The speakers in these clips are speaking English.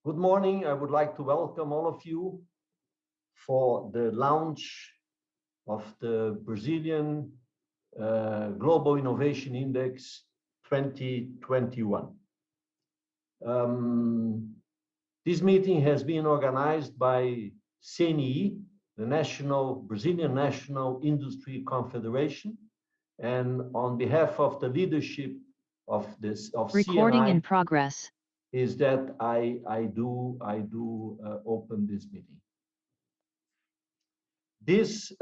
Good morning. I would like to welcome all of you for the launch of the Brazilian Global Innovation Index 2021. This meeting has been organized by CNE, the Brazilian National Industry Confederation, and on behalf of the leadership of Recording CNI, in progress. Is that I do open this meeting. This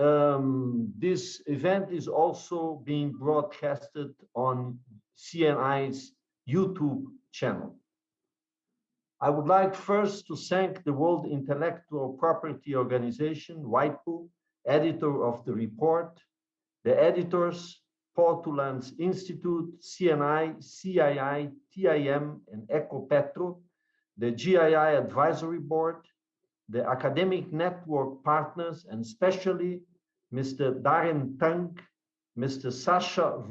event is also being broadcasted on CNI's YouTube channel. I would like first to thank the World Intellectual Property Organization, WIPO, editor of the report, the editors, Portland's Institute, CNI, CII, TIM, and Ecopetro, the GII Advisory Board, the academic network partners, and especially Mr. Darren Tang, Mr. Sasha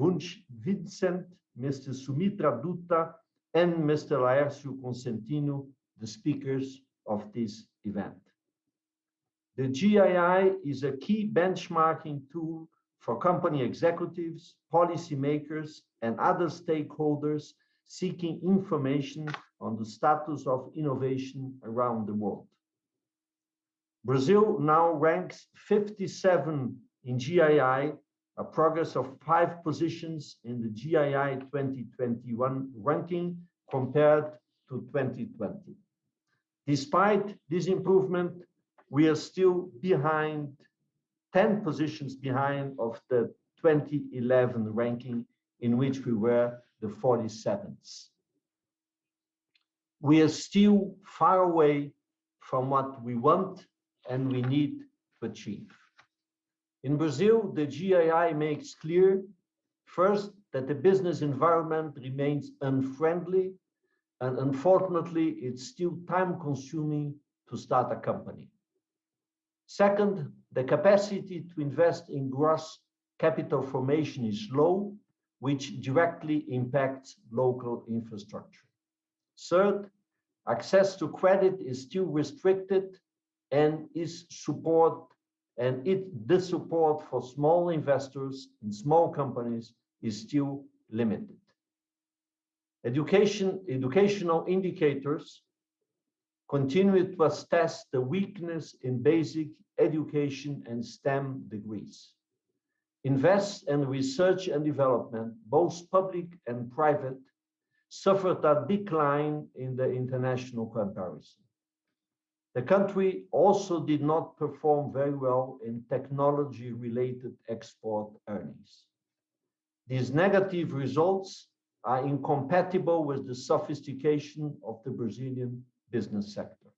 Vincent, Mr. Sumitra Dutta, and Mr. Laércio Consentino, the speakers of this event. The GII is a key benchmarking tool for company executives, policymakers, and other stakeholders seeking information on the status of innovation around the world. Brazil now ranks 57 in GII, a progress of 5 positions in the GII 2021 ranking compared to 2020. Despite this improvement, we are still behind 10 positions behind of the 2011 ranking, in which we were the 47th. We are still far away from what we want and we need to achieve. In Brazil, the GII makes clear, first, that the business environment remains unfriendly, and unfortunately, it's still time-consuming to start a company. Second, the capacity to invest in gross capital formation is low, which directly impacts local infrastructure. Third, access to credit is still restricted, and the support for small investors in small companies is still limited. Educational indicators continue to assess the weakness in basic education and STEM degrees. Invest in research and development, both public and private, suffered a decline in the international comparison. The country also did not perform very well in technology-related export earnings. These negative results are incompatible with the sophistication of the Brazilian business sector.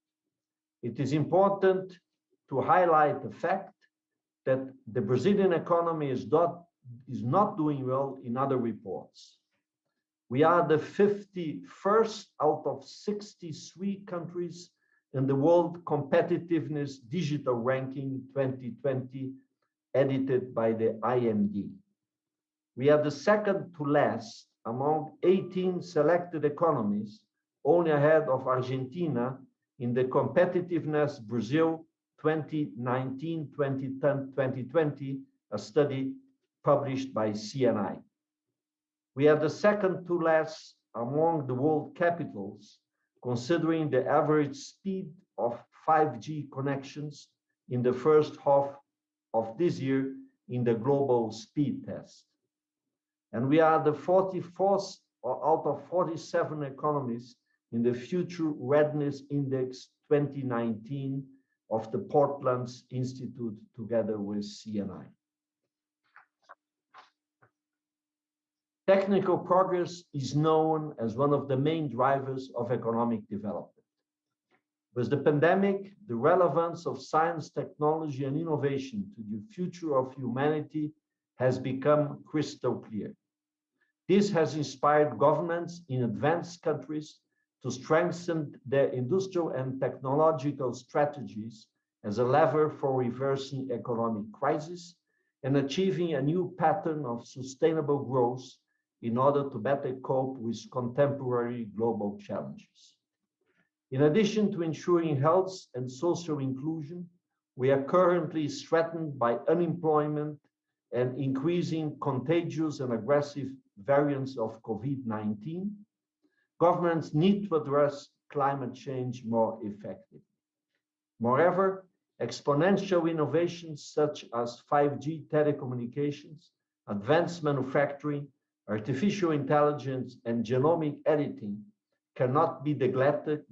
It is important to highlight the fact that the Brazilian economy is not doing well in other reports. We are the 51st out of 63 countries in the World Competitiveness Digital Ranking 2020, edited by the IMD. We are the second to last among 18 selected economies, only ahead of Argentina in the Competitiveness Brazil 2019-2020, a study published by CNI. We are the second to last among the world capitals, considering the average speed of 5G connections in the first half of this year in the global speed test. And we are the 44th out of 47 economies in the Future Readiness Index 2019 of the Portland's Institute together with CNI. Technical progress is known as one of the main drivers of economic development. With the pandemic, the relevance of science, technology, and innovation to the future of humanity has become crystal clear. This has inspired governments in advanced countries to strengthen their industrial and technological strategies as a lever for reversing economic crisis and achieving a new pattern of sustainable growth in order to better cope with contemporary global challenges. In addition to ensuring health and social inclusion, we are currently threatened by unemployment and increasing contagious and aggressive variants of COVID-19. Governments need to address climate change more effectively. Moreover, exponential innovations such as 5G telecommunications, advanced manufacturing, artificial intelligence, and genomic editing cannot be neglected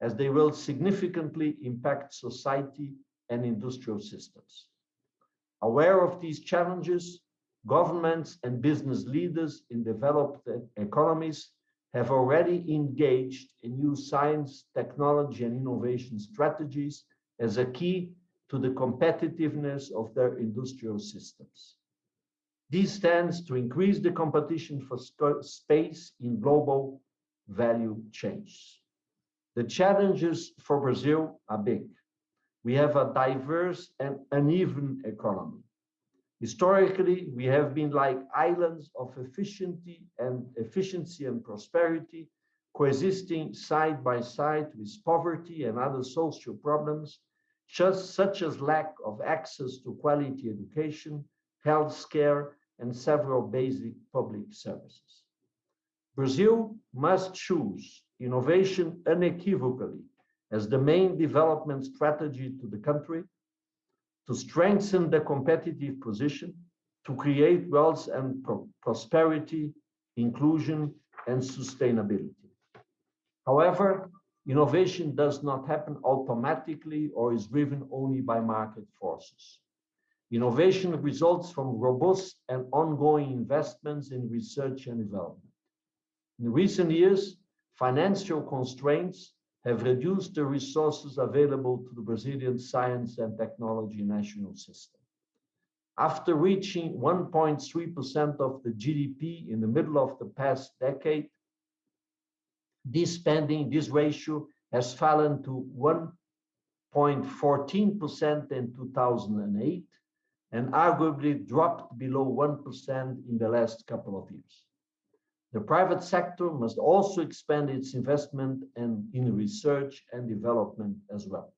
as they will significantly impact society and industrial systems. Aware of these challenges, governments and business leaders in developed economies have already engaged in new science, technology, and innovation strategies as a key to the competitiveness of their industrial systems. This tends to increase the competition for space in global value chains. The challenges for Brazil are big. We have a diverse and uneven economy. Historically, we have been like islands of efficiency and prosperity, coexisting side by side with poverty and other social problems, such as lack of access to quality education, health care, and several basic public services. Brazil must choose innovation unequivocally as the main development strategy to the country, to strengthen the competitive position, to create wealth and prosperity, inclusion, and sustainability. However, innovation does not happen automatically or is driven only by market forces. Innovation results from robust and ongoing investments in research and development. In recent years, financial constraints have reduced the resources available to the Brazilian science and technology national system. After reaching 1.3% of the GDP in the middle of the past decade, this ratio has fallen to 1.14% in 2008 and arguably dropped below 1% in the last couple of years. The private sector must also expand its investment in research and development as well.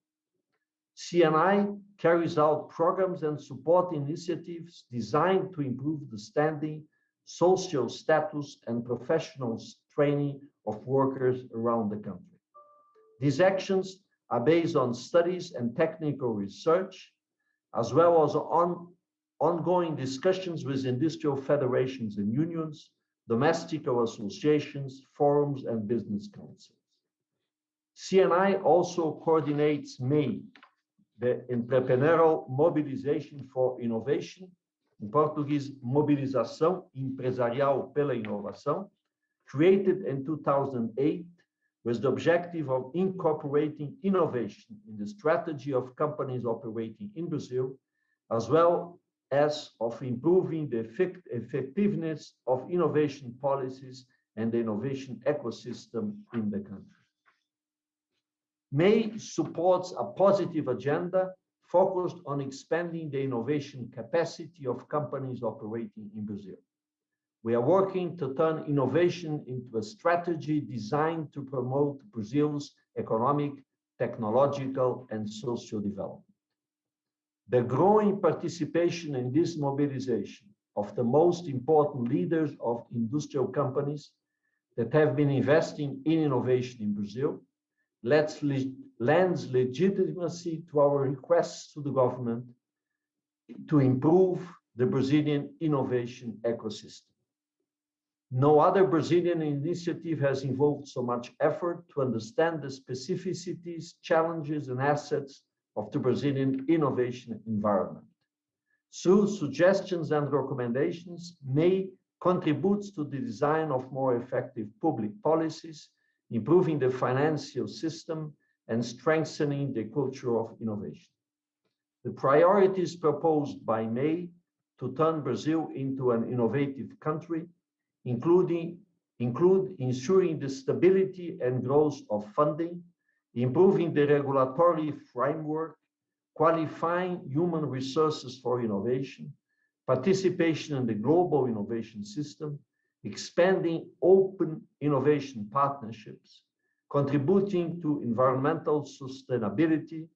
CNI carries out programs and support initiatives designed to improve the standing, social status, and professional training of workers around the country. These actions are based on studies and technical research, as well as ongoing discussions with industrial federations and unions, domestic associations, forums, and business councils. CNI also coordinates MEI, the Entrepreneurial Mobilization for Innovation, in Portuguese, Mobilização Empresarial pela Inovação, created in 2008 with the objective of incorporating innovation in the strategy of companies operating in Brazil, as well as of improving the effectiveness of innovation policies and the innovation ecosystem in the country. MEI supports a positive agenda focused on expanding the innovation capacity of companies operating in Brazil. We are working to turn innovation into a strategy designed to promote Brazil's economic, technological, and social development. The growing participation in this mobilization of the most important leaders of industrial companies that have been investing in innovation in Brazil lends legitimacy to our requests to the government to improve the Brazilian innovation ecosystem. No other Brazilian initiative has involved so much effort to understand the specificities, challenges, and assets of the Brazilian innovation environment. Through suggestions and recommendations, MEI contributes to the design of more effective public policies, improving the financial system, and strengthening the culture of innovation. The priorities proposed by MEI to turn Brazil into an innovative country include ensuring the stability and growth of funding, improving the regulatory framework, qualifying human resources for innovation, participation in the global innovation system, expanding open innovation partnerships, contributing to environmental sustainability,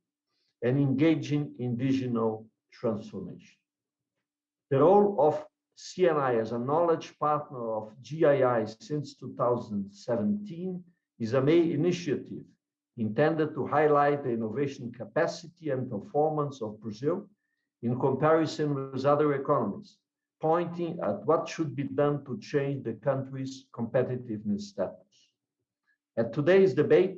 and engaging in digital transformation. The role of CNI as a knowledge partner of GII since 2017 is a main initiative intended to highlight the innovation capacity and performance of Brazil in comparison with other economies, pointing at what should be done to change the country's competitiveness status. At today's debate,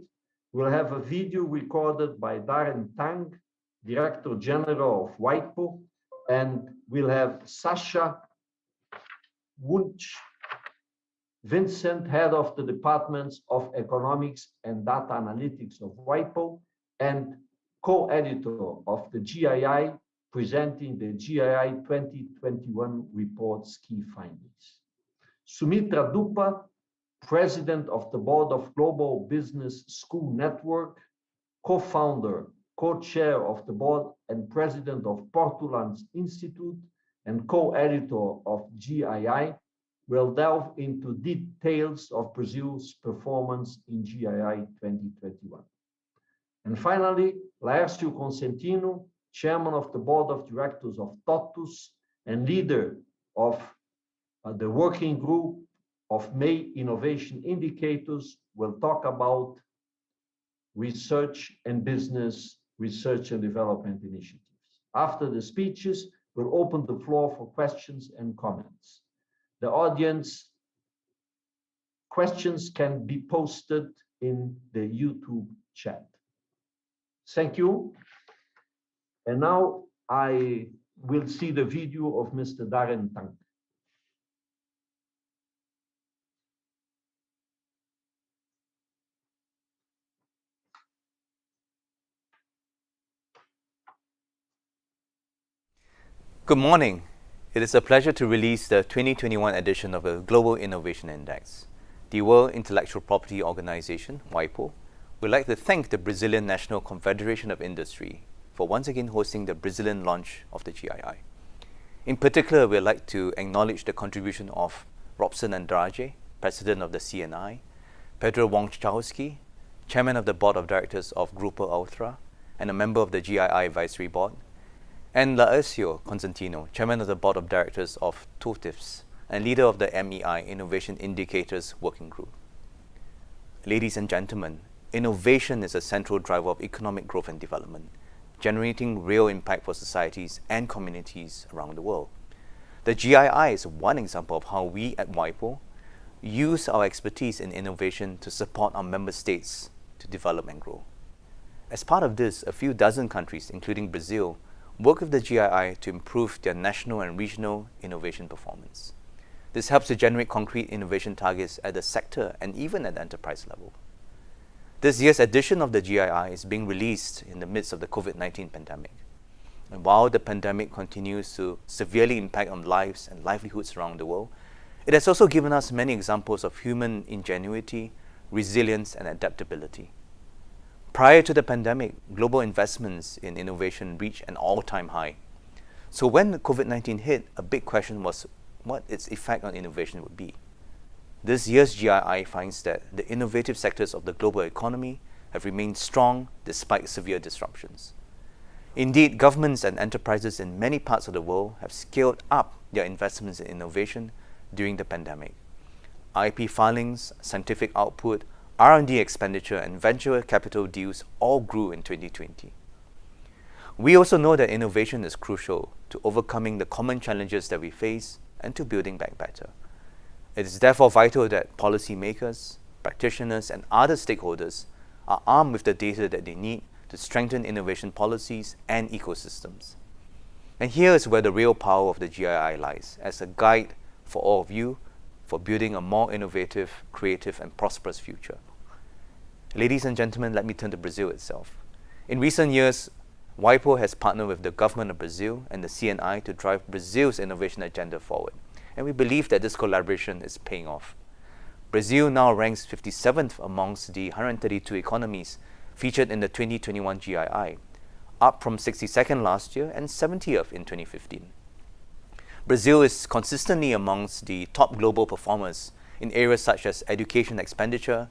we'll have a video recorded by Darren Tang, Director General of WIPO, and we'll have Sasha Wunsch, Vincent, Head of the Departments of Economics and Data Analytics of WIPO, and co-editor of the GII, presenting the GII 2021 report's key findings. Sumitra Dupa, President of the Board of Global Business School Network, co-founder, co-chair of the board and president of Portland's Institute, and co-editor of GII, will delve into details of Brazil's performance in GII 2021. And finally, Laércio Consentino, chairman of the board of directors of TOTUS and leader of the working group of May Innovation Indicators, will talk about research and business, research and development initiatives. After the speeches, we'll open the floor for questions and comments. The audience questions can be posted in the YouTube chat. Thank you. And now I will see the video of Mr. Darren Tang. Good morning. It is a pleasure to release the 2021 edition of the Global Innovation Index. The World Intellectual Property Organization, WIPO, would like to thank the Brazilian National Confederation of Industry for once again hosting the Brazilian launch of the GII. In particular, we'd like to acknowledge the contribution of Robson Andrade, President of the CNI, Pedro Wączkowski, Chairman of the Board of Directors of Grupo Ultra, and a member of the GII Advisory Board, and Laércio Consentino, Chairman of the Board of Directors of TOTUS and leader of the MEI Innovation Indicators Working Group. Ladies and gentlemen, innovation is a central driver of economic growth and development, generating real impact for societies and communities around the world. The GII is one example of how we at WIPO use our expertise in innovation to support our member states to develop and grow. As part of this, a few dozen countries, including Brazil, work with the GII to improve their national and regional innovation performance. This helps to generate concrete innovation targets at the sector and even at the enterprise level. This year's edition of the GII is being released in the midst of the COVID-19 pandemic. And while the pandemic continues to severely impact on lives and livelihoods around the world, it has also given us many examples of human ingenuity, resilience, and adaptability. Prior to the pandemic, global investments in innovation reached an all-time high. So when COVID-19 hit, a big question was what its effect on innovation would be. This year's GII finds that the innovative sectors of the global economy have remained strong despite severe disruptions. Indeed, governments and enterprises in many parts of the world have scaled up their investments in innovation during the pandemic. IP filings, scientific output, R&D expenditure, and venture capital deals all grew in 2020. We also know that innovation is crucial to overcoming the common challenges that we face and to building back better. It is therefore vital that policymakers, practitioners, and other stakeholders are armed with the data that they need to strengthen innovation policies and ecosystems. And here is where the real power of the GII lies, as a guide for all of you for building a more innovative, creative, and prosperous future. Ladies and gentlemen, let me turn to Brazil itself. In recent years, WIPO has partnered with the government of Brazil and the CNI to drive Brazil's innovation agenda forward, and we believe that this collaboration is paying off. Brazil now ranks 57th amongst the 132 economies featured in the 2021 GII, up from 62nd last year and 70th in 2015. Brazil is consistently amongst the top global performers in areas such as education expenditure,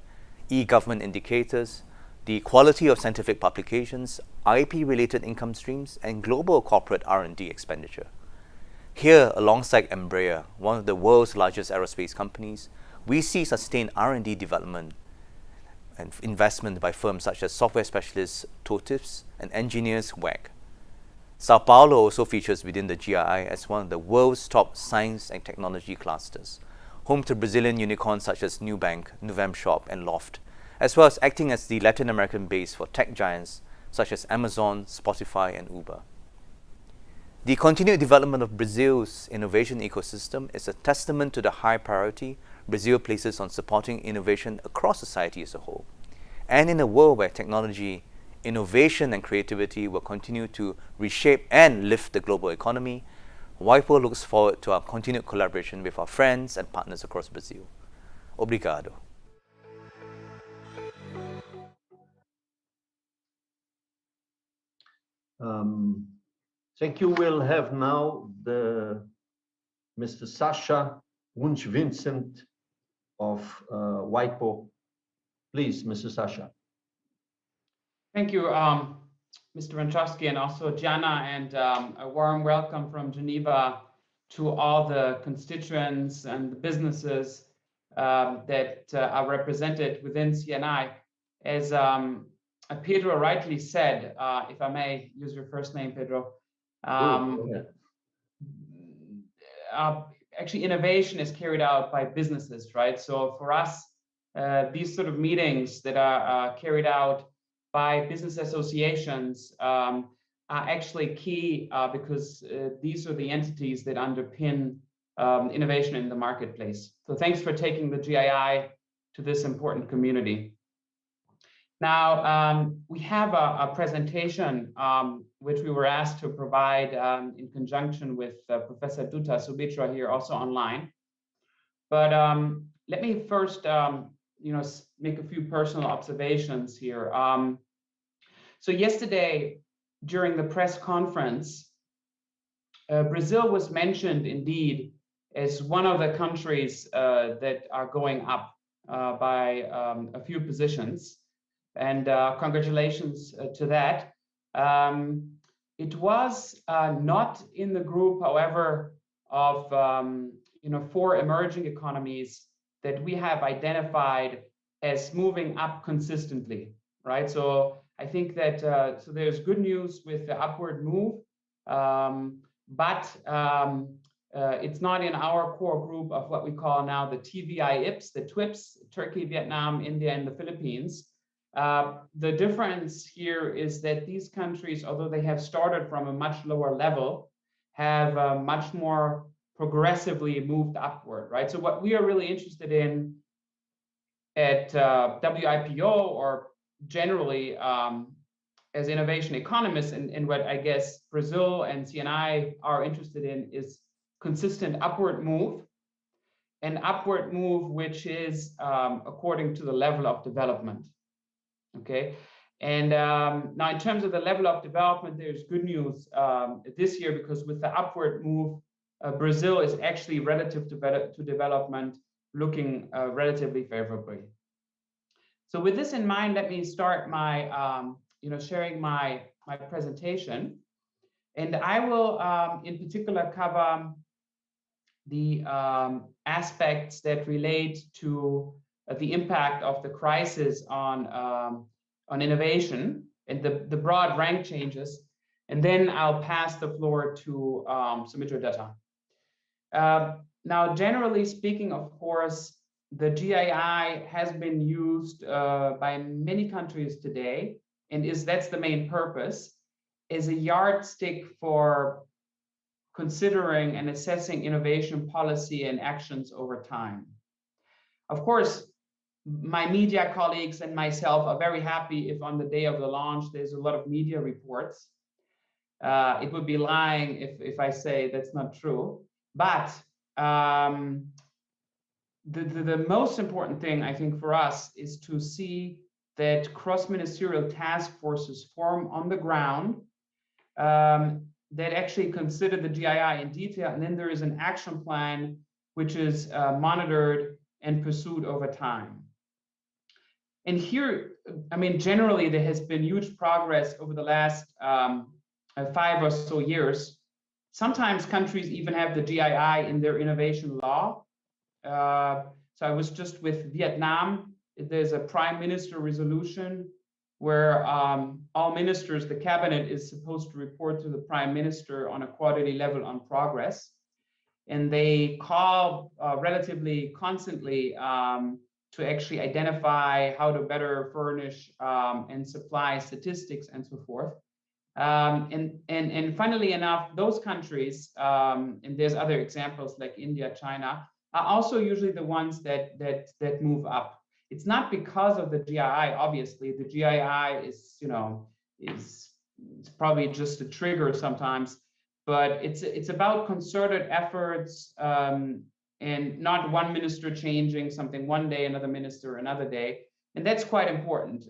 e-government indicators, the quality of scientific publications, IP-related income streams, and global corporate R&D expenditure. Here, alongside Embraer, one of the world's largest aerospace companies, we see sustained R&D development and investment by firms such as software specialists TOTIFS and engineers WEG. Sao Paulo also features within the GII as one of the world's top science and technology clusters, home to Brazilian unicorns such as Nubank, Shop, and Loft, as well as acting as the Latin American base for tech giants such as Amazon, Spotify, and Uber. The continued development of Brazil's innovation ecosystem is a testament to the high priority Brazil places on supporting innovation across society as a whole. And in a world where technology, innovation, and creativity will continue to reshape and lift the global economy, WIPO looks forward to our continued collaboration with our friends and partners across Brazil. Obrigado. Thank you. We'll have now Mr. Sasha Wunsch-Vincent of WIPO. Please, Mr. Sasha. Thank you, Mr. Węczowski, and also Gianna, and a warm welcome from Geneva to all the constituents and the businesses that are represented within CNI. As Pedro rightly said, if I may use your first name, Pedro, actually innovation is carried out by businesses, right? So for us, these sort of meetings that are carried out by business associations are actually key because these are the entities that underpin innovation in the marketplace. So thanks for taking the GII to this important community. Now, we have a presentation which we were asked to provide in conjunction with Professor Dutta Subitra here also online. But let me first make a few personal observations here. So yesterday, during the press conference, Brazil was mentioned indeed as one of the countries that are going up by a few positions. And congratulations to that. It was not in the group, however, of 4 emerging economies that we have identified as moving up consistently, right? So I think that so there's good news with the upward move, but it's not in our core group of what we call now the TVI-IPS, the TWIPS, Turkey, Vietnam, India, and the Philippines. The difference here is that these countries, although they have started from a much lower level, have much more progressively moved upward, right? So what we are really interested in at WIPO, or generally as innovation economists, and what I guess Brazil and CNI are interested in, is consistent upward move, an upward move which is according to the level of development. Okay, and now in terms of the level of development, there's good news this year, because with the upward move, Brazil is actually relative to development looking relatively favorably. So with this in mind, let me start my sharing my presentation, and I will in particular cover the aspects that relate to the impact of the crisis on innovation and the broad rank changes, and then I'll pass the floor to Sumitra Datta. Now, generally speaking, of course, the GII has been used by many countries today, and that's the main purpose, is a yardstick for considering and assessing innovation policy and actions over time. Of course, my media colleagues and myself are very happy if on the day of the launch there's a lot of media reports. It would be lying if I say that's not true. But the most important thing, I think, for us is to see that cross-ministerial task forces form on the ground that actually consider the GII in detail, and then there is an action plan which is monitored and pursued over time. And here, I mean, generally there has been huge progress over the last 5 or so years. Sometimes countries even have the GII in their innovation law. So I was just with Vietnam. There's a prime minister resolution where all ministers, the cabinet is supposed to report to the prime minister on a quarterly level on progress. And they call relatively constantly to actually identify how to better furnish and supply statistics and so forth. And funnily enough, those countries, and there's other examples like India, China, are also usually the ones that move up. It's not because of the GII, obviously. The GII is, you know, it's probably just a trigger sometimes, but it's about concerted efforts and not one minister changing something one day, another minister another day, and that's quite important.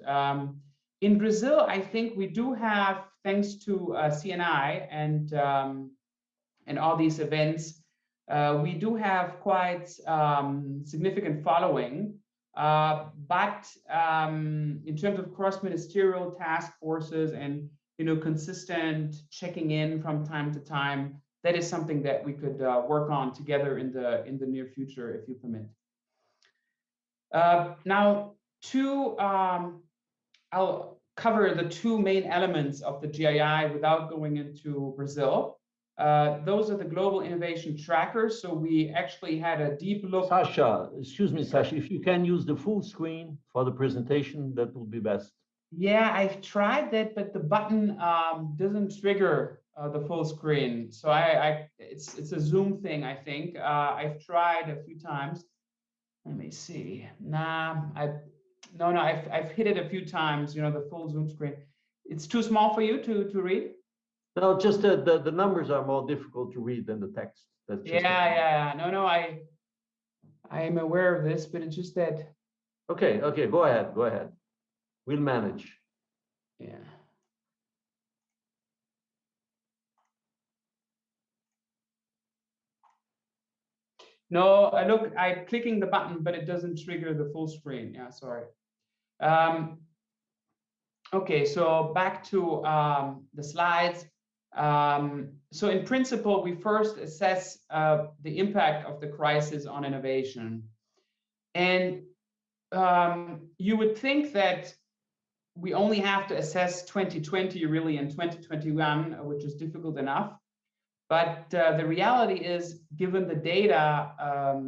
In Brazil, I think we do have, thanks to CNI and all these events, we do have quite significant following. But in terms of cross-ministerial task forces and, you know, consistent checking in from time to time, that is something that we could work on together in the near future, if you permit. Now, I'll cover the two main elements of the GII without going into Brazil. Those are the global innovation trackers. So we actually had a deep look. Sasha, excuse me, Sasha, if you can use the full screen for the presentation, that would be best. Yeah, I've tried that, but the button doesn't trigger the full screen. So it's a Zoom thing, I think. I've tried a few times. Let me see. I've hit it a few times, you know, the full Zoom screen. It's too small for you to read? No, just the numbers are more difficult to read than the text. That's just No, I am aware of this, but it's just that. Okay, go ahead. We'll manage. Yeah. No, look, I'm clicking the button, but it doesn't trigger the full screen. Yeah, sorry. Okay, so back to the slides. So in principle, we first assess the impact of the crisis on innovation. And you would think that we only have to assess 2020 really in 2021, which is difficult enough. But the reality is, given the data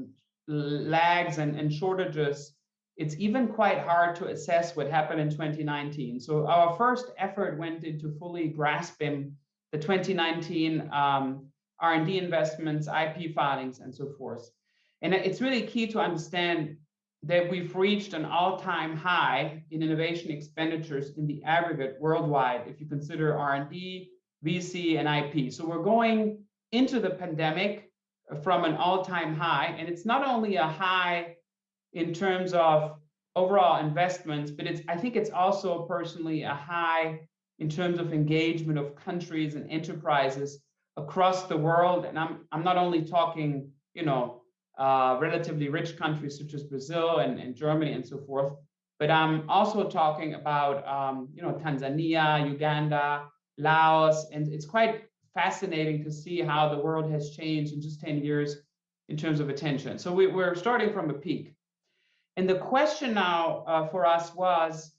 lags and shortages, it's even quite hard to assess what happened in 2019. So our first effort went into fully grasping the 2019 R&D investments, IP filings, and so forth. And it's really key to understand that we've reached an all-time high in innovation expenditures in the aggregate worldwide, if you consider R&D, VC, and IP. So we're going into the pandemic from an all-time high, and it's not only a high in terms of overall investments, but I think it's also personally a high in terms of engagement of countries and enterprises across the world. And I'm not only talking, you know, relatively rich countries such as Brazil and Germany and so forth, but I'm also talking about, you know, Tanzania, Uganda, Laos, and it's quite fascinating to see how the world has changed in just 10 years in terms of attention. So we're starting from a peak. And the question now for us was,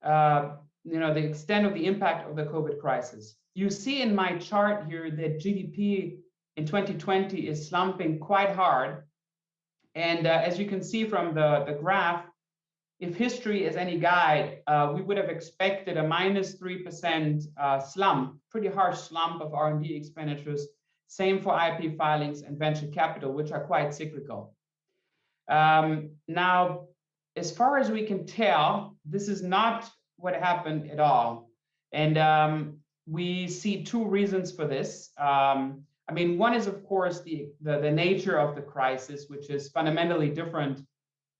you know, the extent of the impact of the COVID crisis. You see in my chart here that GDP in 2020 is slumping quite hard. And as you can see from the graph, if history is any guide, we would have expected a -3% slump, pretty harsh slump of R&D expenditures. Same for IP filings and venture capital, which are quite cyclical. Now, as far as we can tell, this is not what happened at all. And we see two reasons for this. I mean, one is, of course, the nature of the crisis, which is fundamentally different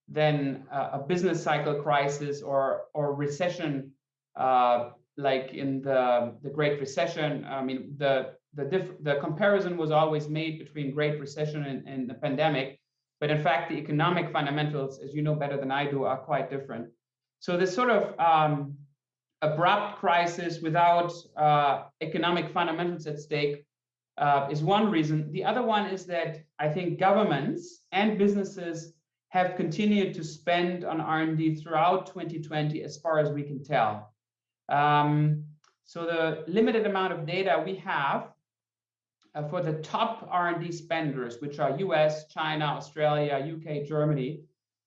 than a business cycle crisis or recession, like in the Great Recession. I mean, the comparison was always made between Great Recession and the pandemic, but in fact, the economic fundamentals, as you know better than I do, are quite different. So this sort of abrupt crisis without economic fundamentals at stake is one reason. The other one is that I think governments and businesses have continued to spend on R&D throughout 2020, as far as we can tell. So the limited amount of data we have for the top R&D spenders, which are US, China, Australia, UK, Germany,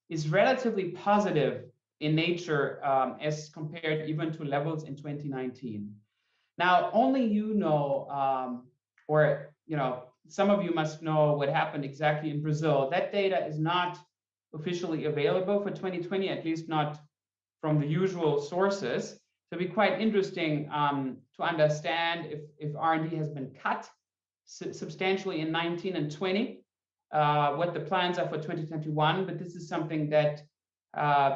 is relatively positive in nature as compared even to levels in 2019. Now, only you know, or some of you must know what happened exactly in Brazil. That data is not officially available for 2020, at least not from the usual sources. So it'd be quite interesting to understand if R&D has been cut substantially in 19 and 20, what the plans are for 2021, but this is something that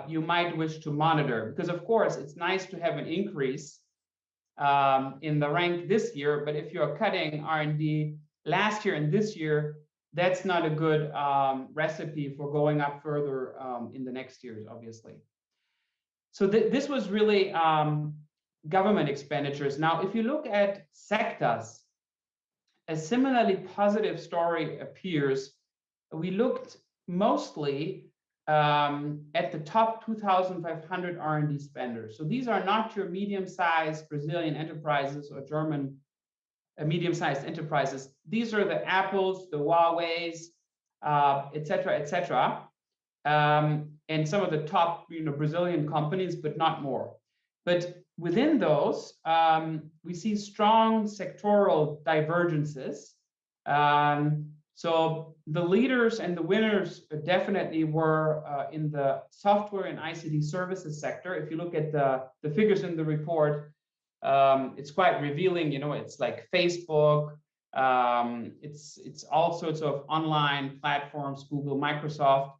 you might wish to monitor, because of course it's nice to have an increase in the rank this year, but if you're cutting R&D last year and this year, that's not a good recipe for going up further in the next years, obviously. So this was really government expenditures. Now, if you look at sectors, a similarly positive story appears. We looked mostly at the top 2,500 R&D spenders. So these are not your medium-sized Brazilian enterprises or German medium-sized enterprises. These are the Apples, the Huaweis, et cetera, and some of the top Brazilian companies, but not more. But within those, we see strong sectoral divergences. So the leaders and the winners definitely were in the software and ICT services sector. If you look at the figures in the report, it's quite revealing. It's like Facebook, it's all sorts of online platforms, Google, Microsoft,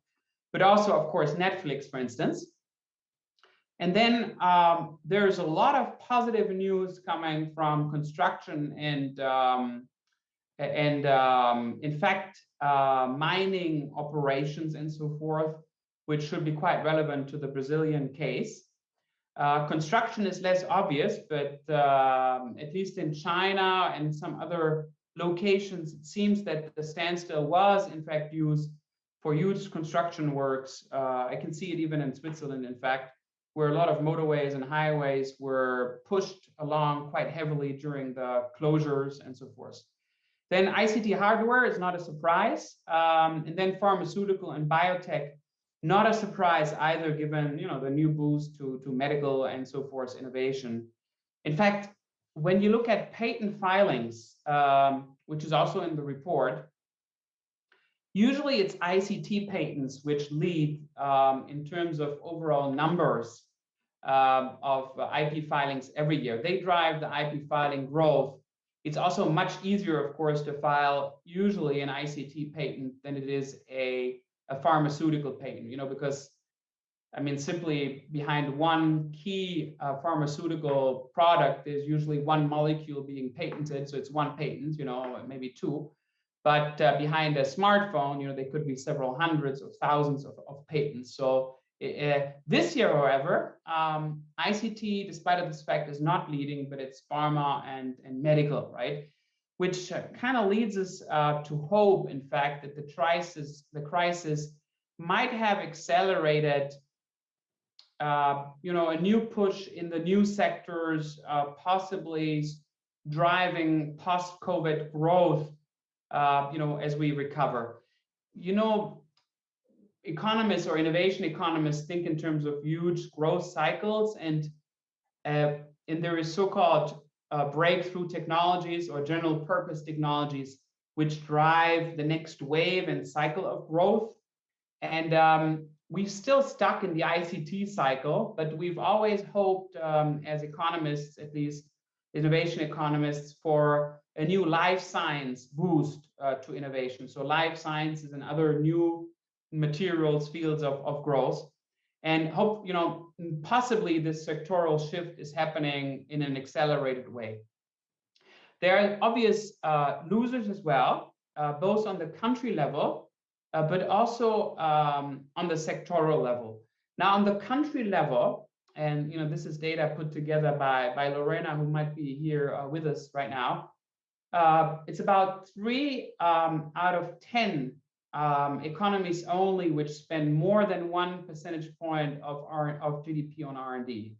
but also, of course, Netflix, for instance. And then there's a lot of positive news coming from construction and in fact, mining operations and so forth, which should be quite relevant to the Brazilian case. Construction is less obvious, but at least in China and some other locations, it seems that the standstill was in fact used for huge construction works. I can see it even in Switzerland, in fact, where a lot of motorways and highways were pushed along quite heavily during the closures and so forth. Then ICT hardware is not a surprise. And then pharmaceutical and biotech, not a surprise either, given the new boost to medical and so forth innovation. In fact, when you look at patent filings, which is also in the report, usually it's ICT patents which lead in terms of overall numbers of IP filings every year. They drive the IP filing growth. It's also much easier, of course, to file usually an ICT patent than it is a pharmaceutical patent, because simply behind one key pharmaceutical product, there's usually one molecule being patented. So it's one patent, maybe two. But behind a smartphone, there could be several hundreds or thousands of patents. So this year, however, ICT, despite of this fact, is not leading, but it's pharma and medical, right? Which kind of leads us to hope, in fact, that the crisis might have accelerated, a new push in the new sectors, possibly driving post-COVID growth, as we recover. Economists or innovation economists think in terms of huge growth cycles, and there is so-called breakthrough technologies or general purpose technologies which drive the next wave and cycle of growth. And we're still stuck in the ICT cycle, but we've always hoped, as economists, at least innovation economists, for a new life science boost to innovation. So life sciences and other new materials fields of growth, and hope possibly this sectoral shift is happening in an accelerated way. There are obvious losers as well, both on the country level, but also on the sectoral level. Now, on the country level, and this is data put together by Lorena, who might be here with us right now. It's about 3 out of 10 economies only which spend more than 1 percentage point of GDP on R&D.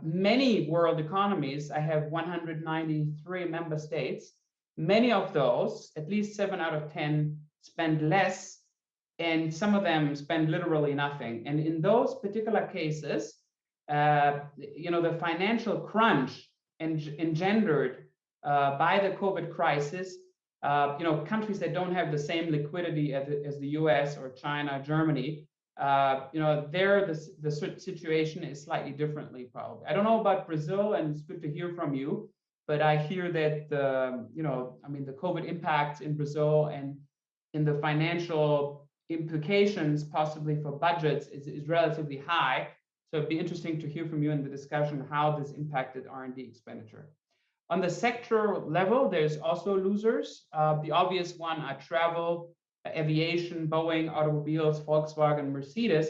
Many world economies, I have 193 member states, many of those, at least 7 out of 10, spend less, and some of them spend literally nothing. And in those particular cases, the financial crunch engendered by the COVID crisis, countries that don't have the same liquidity as the US or China, Germany, there the situation is slightly differently probably. I don't know about Brazil, and it's good to hear from you, but I hear that the COVID impact in Brazil and in the financial implications possibly for budgets is relatively high. So it'd be interesting to hear from you in the discussion how this impacted R&D expenditure. On the sector level, there's also losers. The obvious one are travel, aviation, Boeing, automobiles, Volkswagen, Mercedes.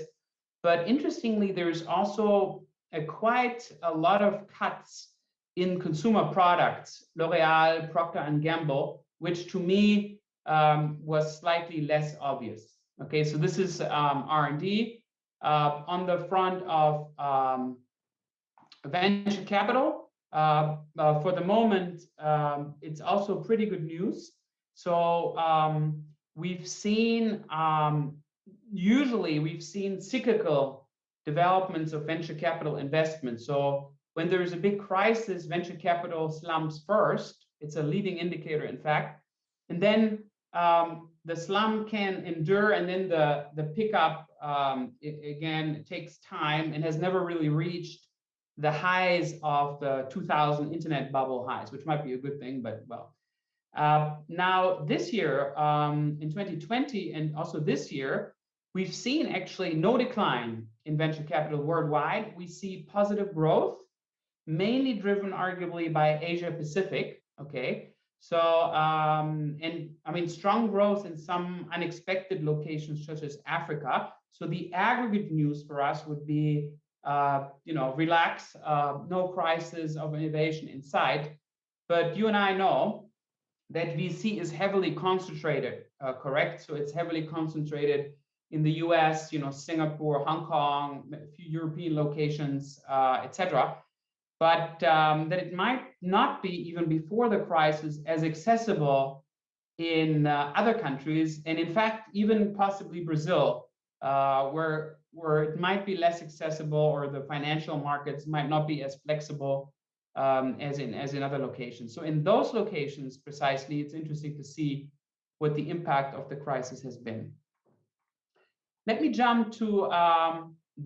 But interestingly, there's also quite a lot of cuts in consumer products, L'Oreal, Procter & Gamble, which to me was slightly less obvious. Okay, so this is R&D. On the front of venture capital, for the moment, it's also pretty good news. So we've seen, usually we've seen cyclical developments of venture capital investment. So when there's a big crisis, venture capital slumps first. It's a leading indicator, in fact. And then the slump can endure, and then the pickup, it takes time and has never really reached the highs of the 2000 internet bubble highs, which might be a good thing, but well. Now this year, in 2020, and also this year, we've seen actually no decline in venture capital worldwide. We see positive growth, mainly driven arguably by Asia Pacific, okay? So, strong growth in some unexpected locations such as Africa. So the aggregate news for us would be, relax, no crisis of innovation in sight. But you and I know that VC is heavily concentrated, correct? So it's heavily concentrated in the US, Singapore, Hong Kong, a few European locations, etc. But that it might not be, even before the crisis, as accessible in other countries, and in fact, even possibly Brazil, where it might be less accessible, or the financial markets might not be as flexible as in other locations. So in those locations, precisely, it's interesting to see what the impact of the crisis has been. Let me jump to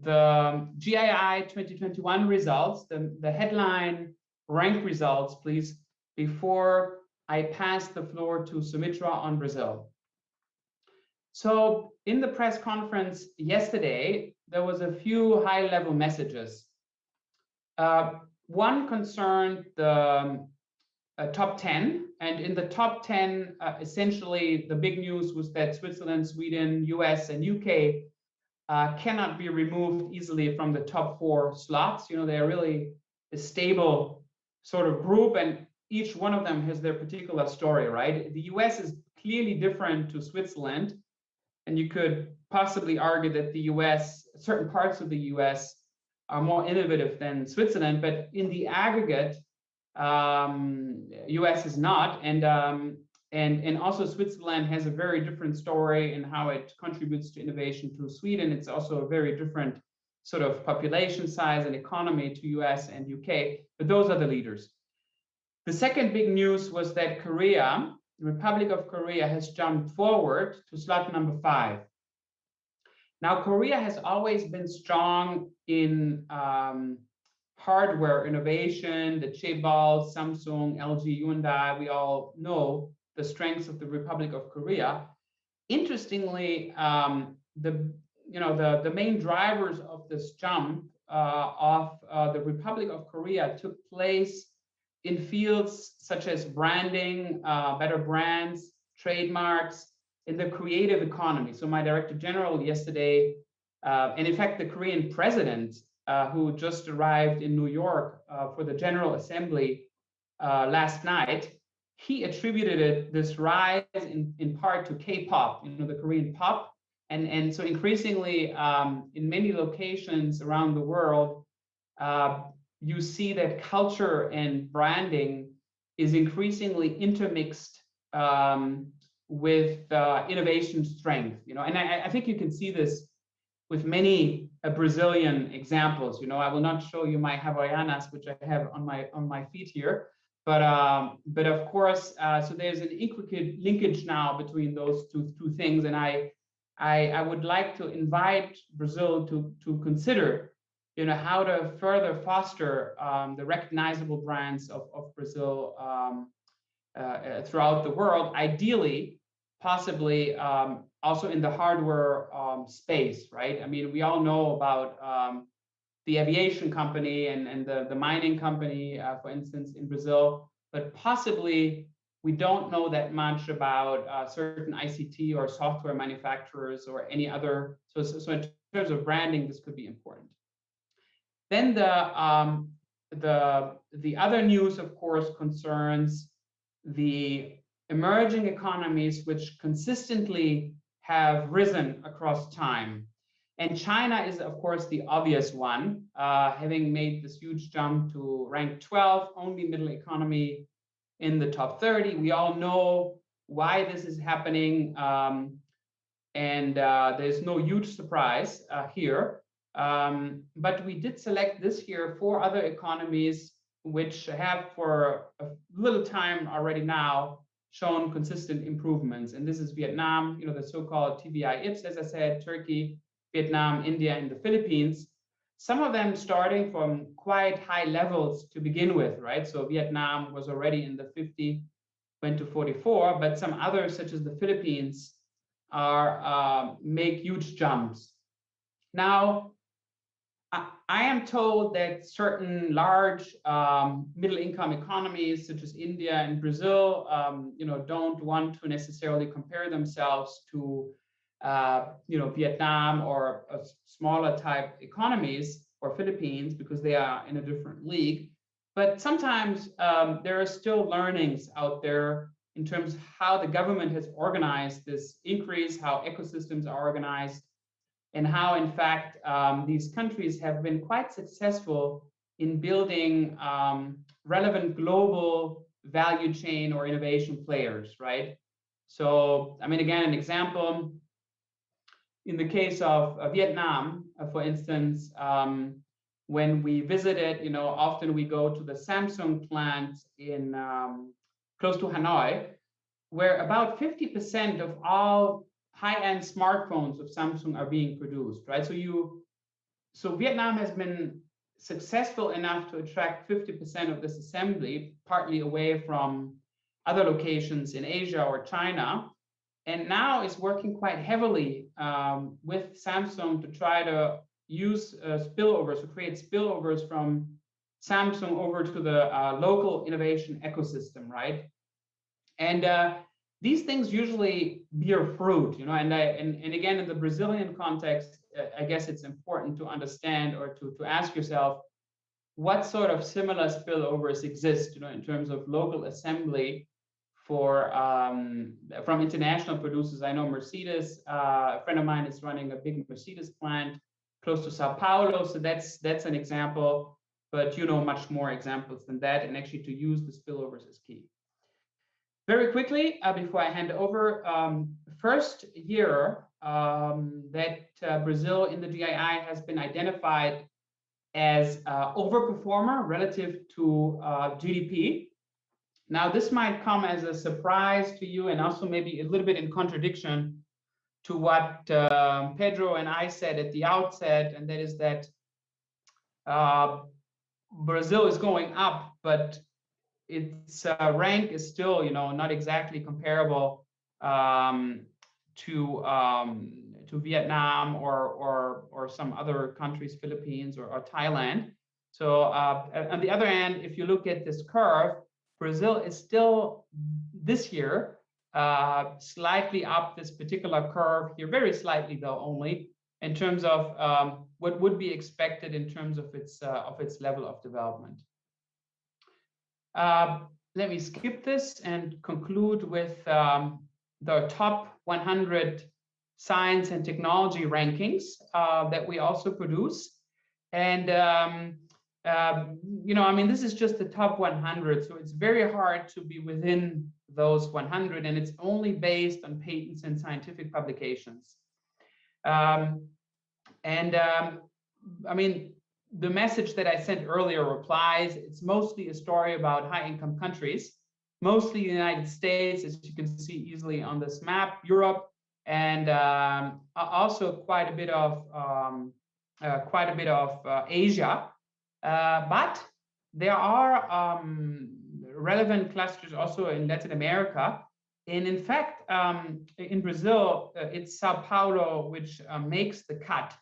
the GII 2021 results, the headline rank results, please, before I pass the floor to Sumitra on Brazil. So in the press conference yesterday, there was a few high-level messages. One concerned the top 10, and in the top 10, essentially the big news was that Switzerland, Sweden, US, and UK cannot be removed easily from the top 4 slots. They're really a stable sort of group, and each one of them has their particular story, right? The US is clearly different to Switzerland, and you could possibly argue that the US, certain parts of the US, are more innovative than Switzerland, but in the aggregate, US is not, and also Switzerland has a very different story in how it contributes to innovation to Sweden. It's also a very different sort of population size and economy to US and UK, but those are the leaders. The second big news was that Korea, the Republic of Korea, has jumped forward to slot number 5. Now, Korea has always been strong in hardware innovation, the chaebol, Samsung, LG, Hyundai. We all know the strengths of the Republic of Korea. Interestingly, the main drivers of this jump of the Republic of Korea took place in fields such as branding, better brands, trademarks, in the creative economy. So my Director General yesterday, and in fact the Korean president who just arrived in New York for the General Assembly last night, he attributed this rise in part to K-pop, the Korean pop. And so increasingly in many locations around the world, you see that culture and branding is increasingly intermixed with innovation strength. And I think you can see this with many Brazilian examples. I will not show you my Havaianas, which I have on my feet here, but of course, so there's an intricate linkage now between those two things, and I would like to invite Brazil to consider, how to further foster the recognizable brands of Brazil throughout the world, ideally, possibly also in the hardware space, right? I mean, we all know about the aviation company and the mining company, for instance, in Brazil, but possibly we don't know that much about certain ICT or software manufacturers or any other. So in terms of branding, this could be important. Then the other news, of course, concerns the emerging economies which consistently have risen across time. And China is, of course, the obvious one, having made this huge jump to rank 12, only middle economy in the top 30. We all know why this is happening, and there's no huge surprise here. But we did select this year 4 other economies which have for a little time already now shown consistent improvements. And this is Vietnam, the so-called TVI-IPS, as I said, Turkey, Vietnam, India, and the Philippines. Some of them starting from quite high levels to begin with, right? So Vietnam was already in the 50, went to 44, but some others, such as the Philippines, make huge jumps. Now, I am told that certain large middle-income economies, such as India and Brazil, don't want to necessarily compare themselves to, Vietnam or smaller type economies or Philippines because they are in a different league. But sometimes there are still learnings out there in terms of how the government has organized this increase, how ecosystems are organized, and how, in fact, these countries have been quite successful in building relevant global value chain or innovation players, right? So, I mean, again, an example, in the case of Vietnam, for instance, when we visited, often we go to the Samsung plant in close to Hanoi, where about 50% of all high-end smartphones of Samsung are being produced, right? So Vietnam has been successful enough to attract 50% of this assembly, partly away from other locations in Asia or China, and now is working quite heavily with Samsung to try to use spillovers, to create spillovers from Samsung over to the local innovation ecosystem, right? And these things usually bear fruit, and again, in the Brazilian context, I guess it's important to understand or to ask yourself what sort of similar spillovers exist, in terms of local assembly for from international producers. I know Mercedes, a friend of mine is running a big Mercedes plant close to Sao Paulo, so that's an example, but much more examples than that, and actually to use the spillovers is key. Very quickly, before I hand over, first year that Brazil in the GII has been identified as overperformer relative to GDP. Now, this might come as a surprise to you and also maybe a little bit in contradiction to what Pedro and I said at the outset, and that is that Brazil is going up, but its rank is still, not exactly comparable to Vietnam or some other countries, Philippines or Thailand. So on the other hand, if you look at this curve, Brazil is still this year slightly up this particular curve here, very slightly though only, in terms of what would be expected in terms of its level of development. Let me skip this and conclude with the top 100 science and technology rankings that we also produce. And I mean, this is just the top 100, so it's very hard to be within those 100, and it's only based on patents and scientific publications. I mean, the message that I sent earlier applies. It's mostly a story about high-income countries, mostly the United States, as you can see easily on this map, Europe, and also quite a bit of Asia. But there are relevant clusters also in Latin America. And in fact, in Brazil, it's Sao Paulo which makes the cut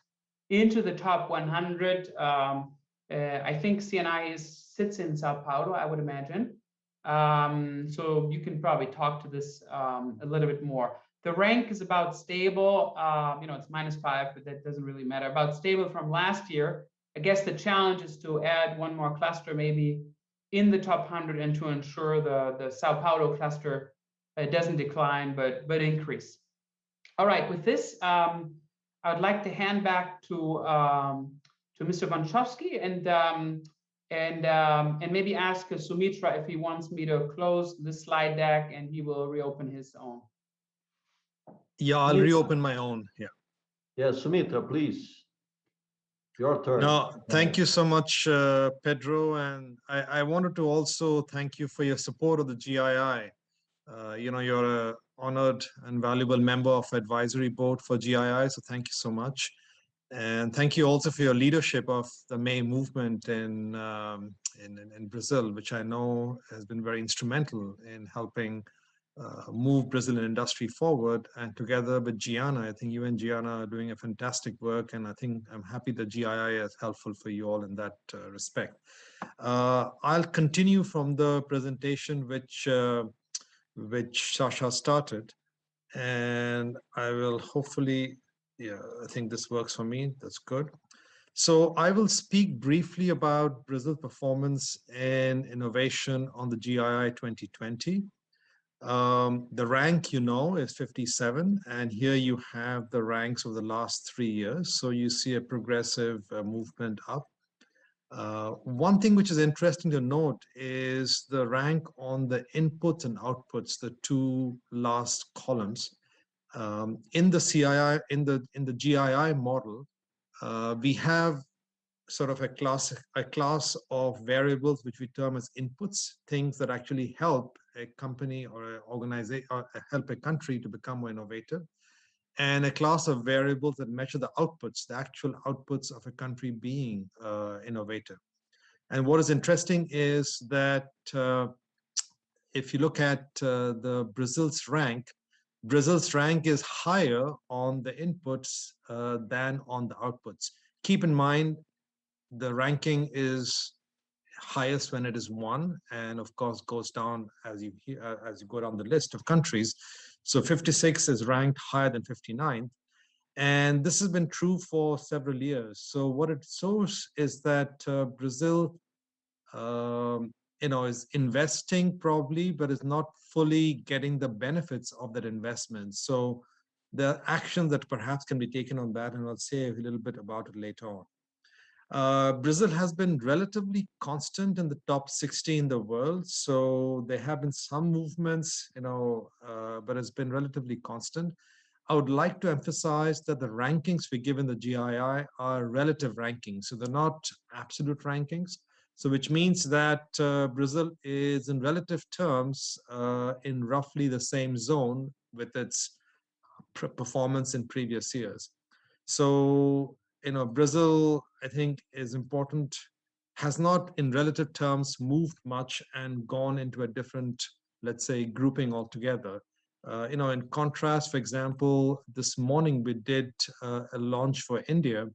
into the top 100. I think CNI sits in Sao Paulo, I would imagine. So you can probably talk to this a little bit more. The rank is about stable, it's -5, but that doesn't really matter. About stable from last year. I guess the challenge is to add one more cluster maybe in the top 100 and to ensure the Sao Paulo cluster doesn't decline, but increase. All right, with this, I would like to hand back to Mr. Wańczowski and maybe ask Sumitra if he wants me to close the slide deck and he will reopen his own. Yeah, I'll reopen my own. Yeah. Yeah, Sumitra, please. Your turn. No, thank you so much, Pedro. And I wanted to also thank you for your support of the GII. You're an honored and valuable member of advisory board for GII, so thank you so much. And thank you also for your leadership of the May movement in Brazil, which I know has been very instrumental in helping move Brazilian industry forward. And together with Gianna, I think you and Gianna are doing a fantastic work. And I think I'm happy that GII is helpful for you all in that respect. I'll continue from the presentation which Sasha started. And I will hopefully, yeah, I think this works for me. That's good. So I will speak briefly about Brazil's performance and innovation on the GII 2020. The rank, is 57, and here you have the ranks of the last 3 years. So you see a progressive movement up. One thing which is interesting to note is the rank on the inputs and outputs, the two last columns. In the CII, in the GII model, we have sort of a class of variables which we term as inputs, things that actually help a company or an organization or help a country to become more innovative, and a class of variables that measure the outputs, the actual outputs of a country being innovative. And what is interesting is that if you look at the Brazil's rank is higher on the inputs than on the outputs. Keep in mind, the ranking is highest when it is 1, and of course goes down as you go down the list of countries. So 56 is ranked higher than 59, and this has been true for several years. So what it shows is that Brazil, is investing probably, but is not fully getting the benefits of that investment. So the action that perhaps can be taken on that, and I'll say a little bit about it later on. Brazil has been relatively constant in the top 60 in the world. So there have been some movements, but it's been relatively constant. I would like to emphasize that the rankings we give in the GII are relative rankings. So they're not absolute rankings. So which means that Brazil is in relative terms in roughly the same zone with its performance in previous years. So Brazil, I think, is important, has not in relative terms moved much and gone into a different, let's say, grouping altogether. In contrast, for example, this morning we did a launch for India,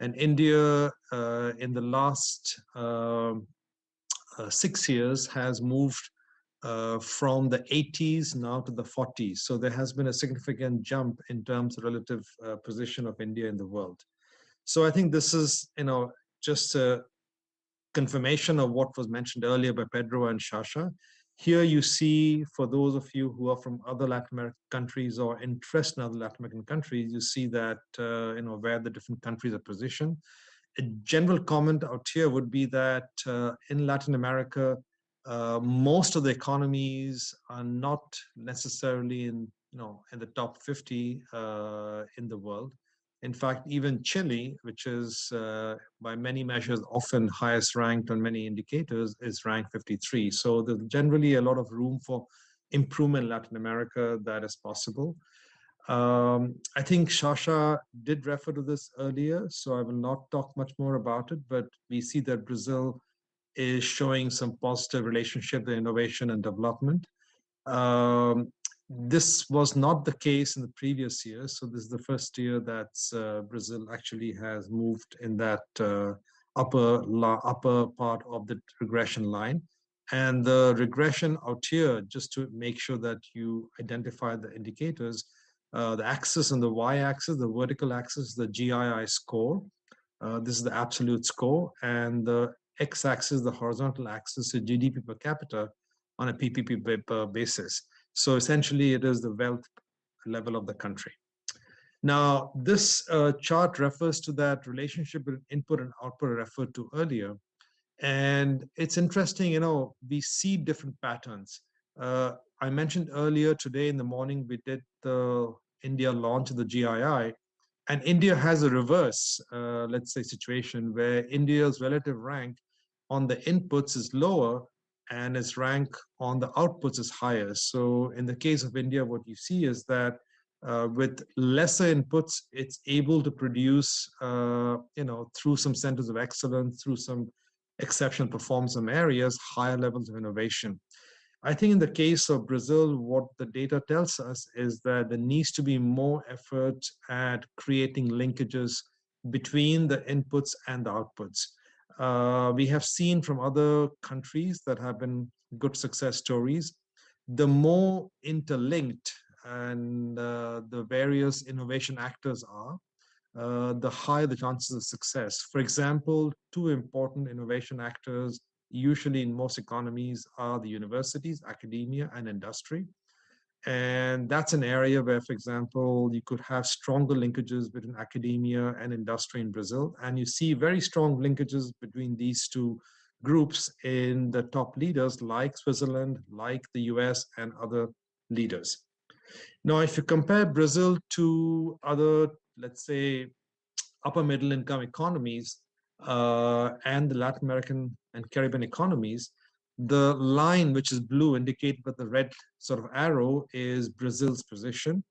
and India in the last 6 years has moved from the 80s now to the 40s. So there has been a significant jump in terms of relative position of India in the world. So I think this is, just a confirmation of what was mentioned earlier by Pedro and Shasha. Here you see, for those of you who are from other Latin American countries or interested in other Latin American countries, you see that, where the different countries are positioned. A general comment out here would be that in Latin America, most of the economies are not necessarily in the top 50 in the world. In fact, even Chile, which is by many measures often highest ranked on many indicators, is ranked 53. So there's generally a lot of room for improvement in Latin America that is possible. I think Shasha did refer to this earlier, so I will not talk much more about it, but we see that Brazil is showing some positive relationship to innovation and development. This was not the case in the previous year, so this is the first year that Brazil actually has moved in that upper part of the regression line. And the regression out here, just to make sure that you identify the indicators, the axis on the y-axis, the vertical axis, the GII score. This is the absolute score, and the x-axis, the horizontal axis, is GDP per capita on a PPP basis. So essentially, it is the wealth level of the country. Now, this chart refers to that relationship between input and output I referred to earlier. And it's interesting, we see different patterns. I mentioned earlier today in the morning, we did the India launch of the GII. And India has a reverse, let's say, situation where India's relative rank on the inputs is lower and its rank on the outputs is higher. So in the case of India, what you see is that with lesser inputs, it's able to produce, through some centers of excellence, through some exceptional performance in areas, higher levels of innovation. I think in the case of Brazil, what the data tells us is that there needs to be more effort at creating linkages between the inputs and the outputs. We have seen from other countries that have been good success stories, the more interlinked and the various innovation actors are, the higher the chances of success. For example, two important innovation actors usually in most economies are the universities, academia, and industry. And that's an area where, for example, you could have stronger linkages between academia and industry in Brazil. And you see very strong linkages between these two groups in the top leaders like Switzerland, like the US, and other leaders. Now, if you compare Brazil to other, let's say, upper middle income economies and the Latin American and Caribbean economies, the line, which is blue, indicated by the red sort of arrow, is Brazil's position.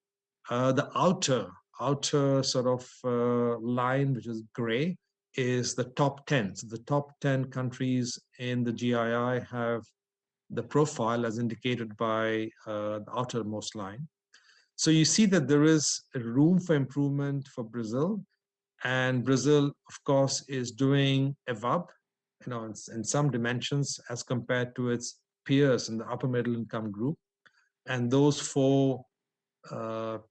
The outer sort of line, which is gray, is the top 10. So the top 10 countries in the GII have the profile as indicated by the outermost line. So you see that there is a room for improvement for Brazil. And Brazil, of course, is doing above, in some dimensions as compared to its peers in the upper middle income group. And those four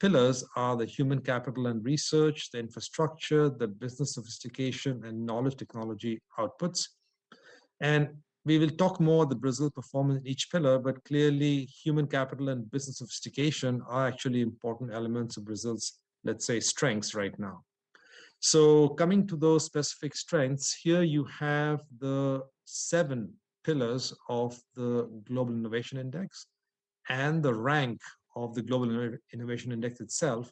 pillars are the human capital and research, the infrastructure, the business sophistication, and knowledge technology outputs. And we will talk more the Brazil performance in each pillar, but clearly human capital and business sophistication are actually important elements of Brazil's, let's say, strengths right now. So coming to those specific strengths, here you have the 7 pillars of the Global Innovation Index and the rank of the Global Innovation Index itself,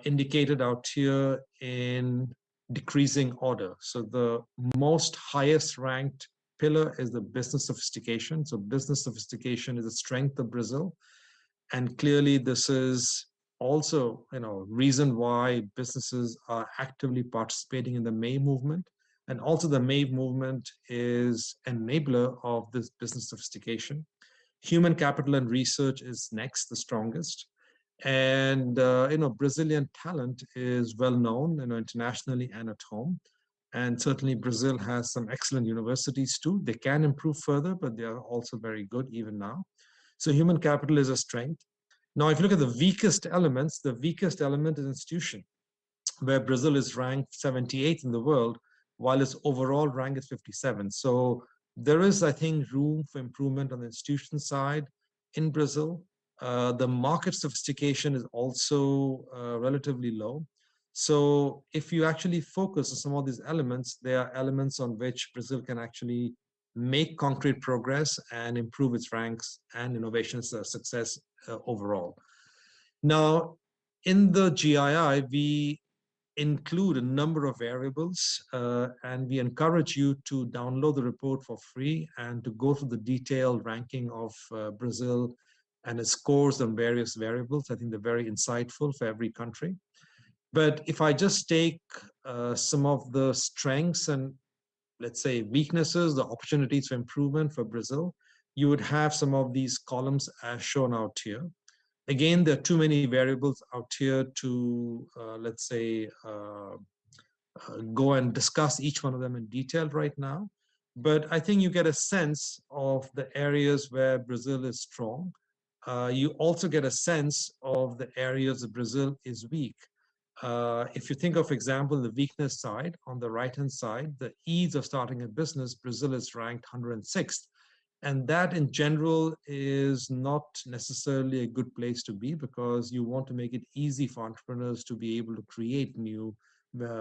indicated out here in decreasing order. So the most highest ranked pillar is the business sophistication. So business sophistication is a strength of Brazil. And clearly this is also, reason why businesses are actively participating in the May movement. And also the May movement is an enabler of this business sophistication. Human capital and research is next, the strongest. And, Brazilian talent is well known, internationally and at home. And certainly Brazil has some excellent universities too. They can improve further, but they are also very good even now. So human capital is a strength. Now, if you look at the weakest elements, the weakest element is institution. where Brazil is ranked 78th in the world, while its overall rank is 57. So there is, I think, room for improvement on the institution side in Brazil. The market sophistication is also relatively low. So if you actually focus on some of these elements, there are elements on which Brazil can actually make concrete progress and improve its ranks and innovation success overall. Now, in the GII, we include a number of variables, and we encourage you to download the report for free and to go through the detailed ranking of Brazil and its scores on various variables. I think they're very insightful for every country. But if I just take some of the strengths and, let's say, weaknesses, the opportunities for improvement for Brazil, you would have some of these columns as shown out here. Again, there are too many variables out here to, let's say, go and discuss each one of them in detail right now. But I think you get a sense of the areas where Brazil is strong. You also get a sense of the areas that Brazil is weak. If you think of, for example, the weakness side, on the right-hand side, the ease of starting a business, Brazil is ranked 106th. And that in general is not necessarily a good place to be, because you want to make it easy for entrepreneurs to be able to create new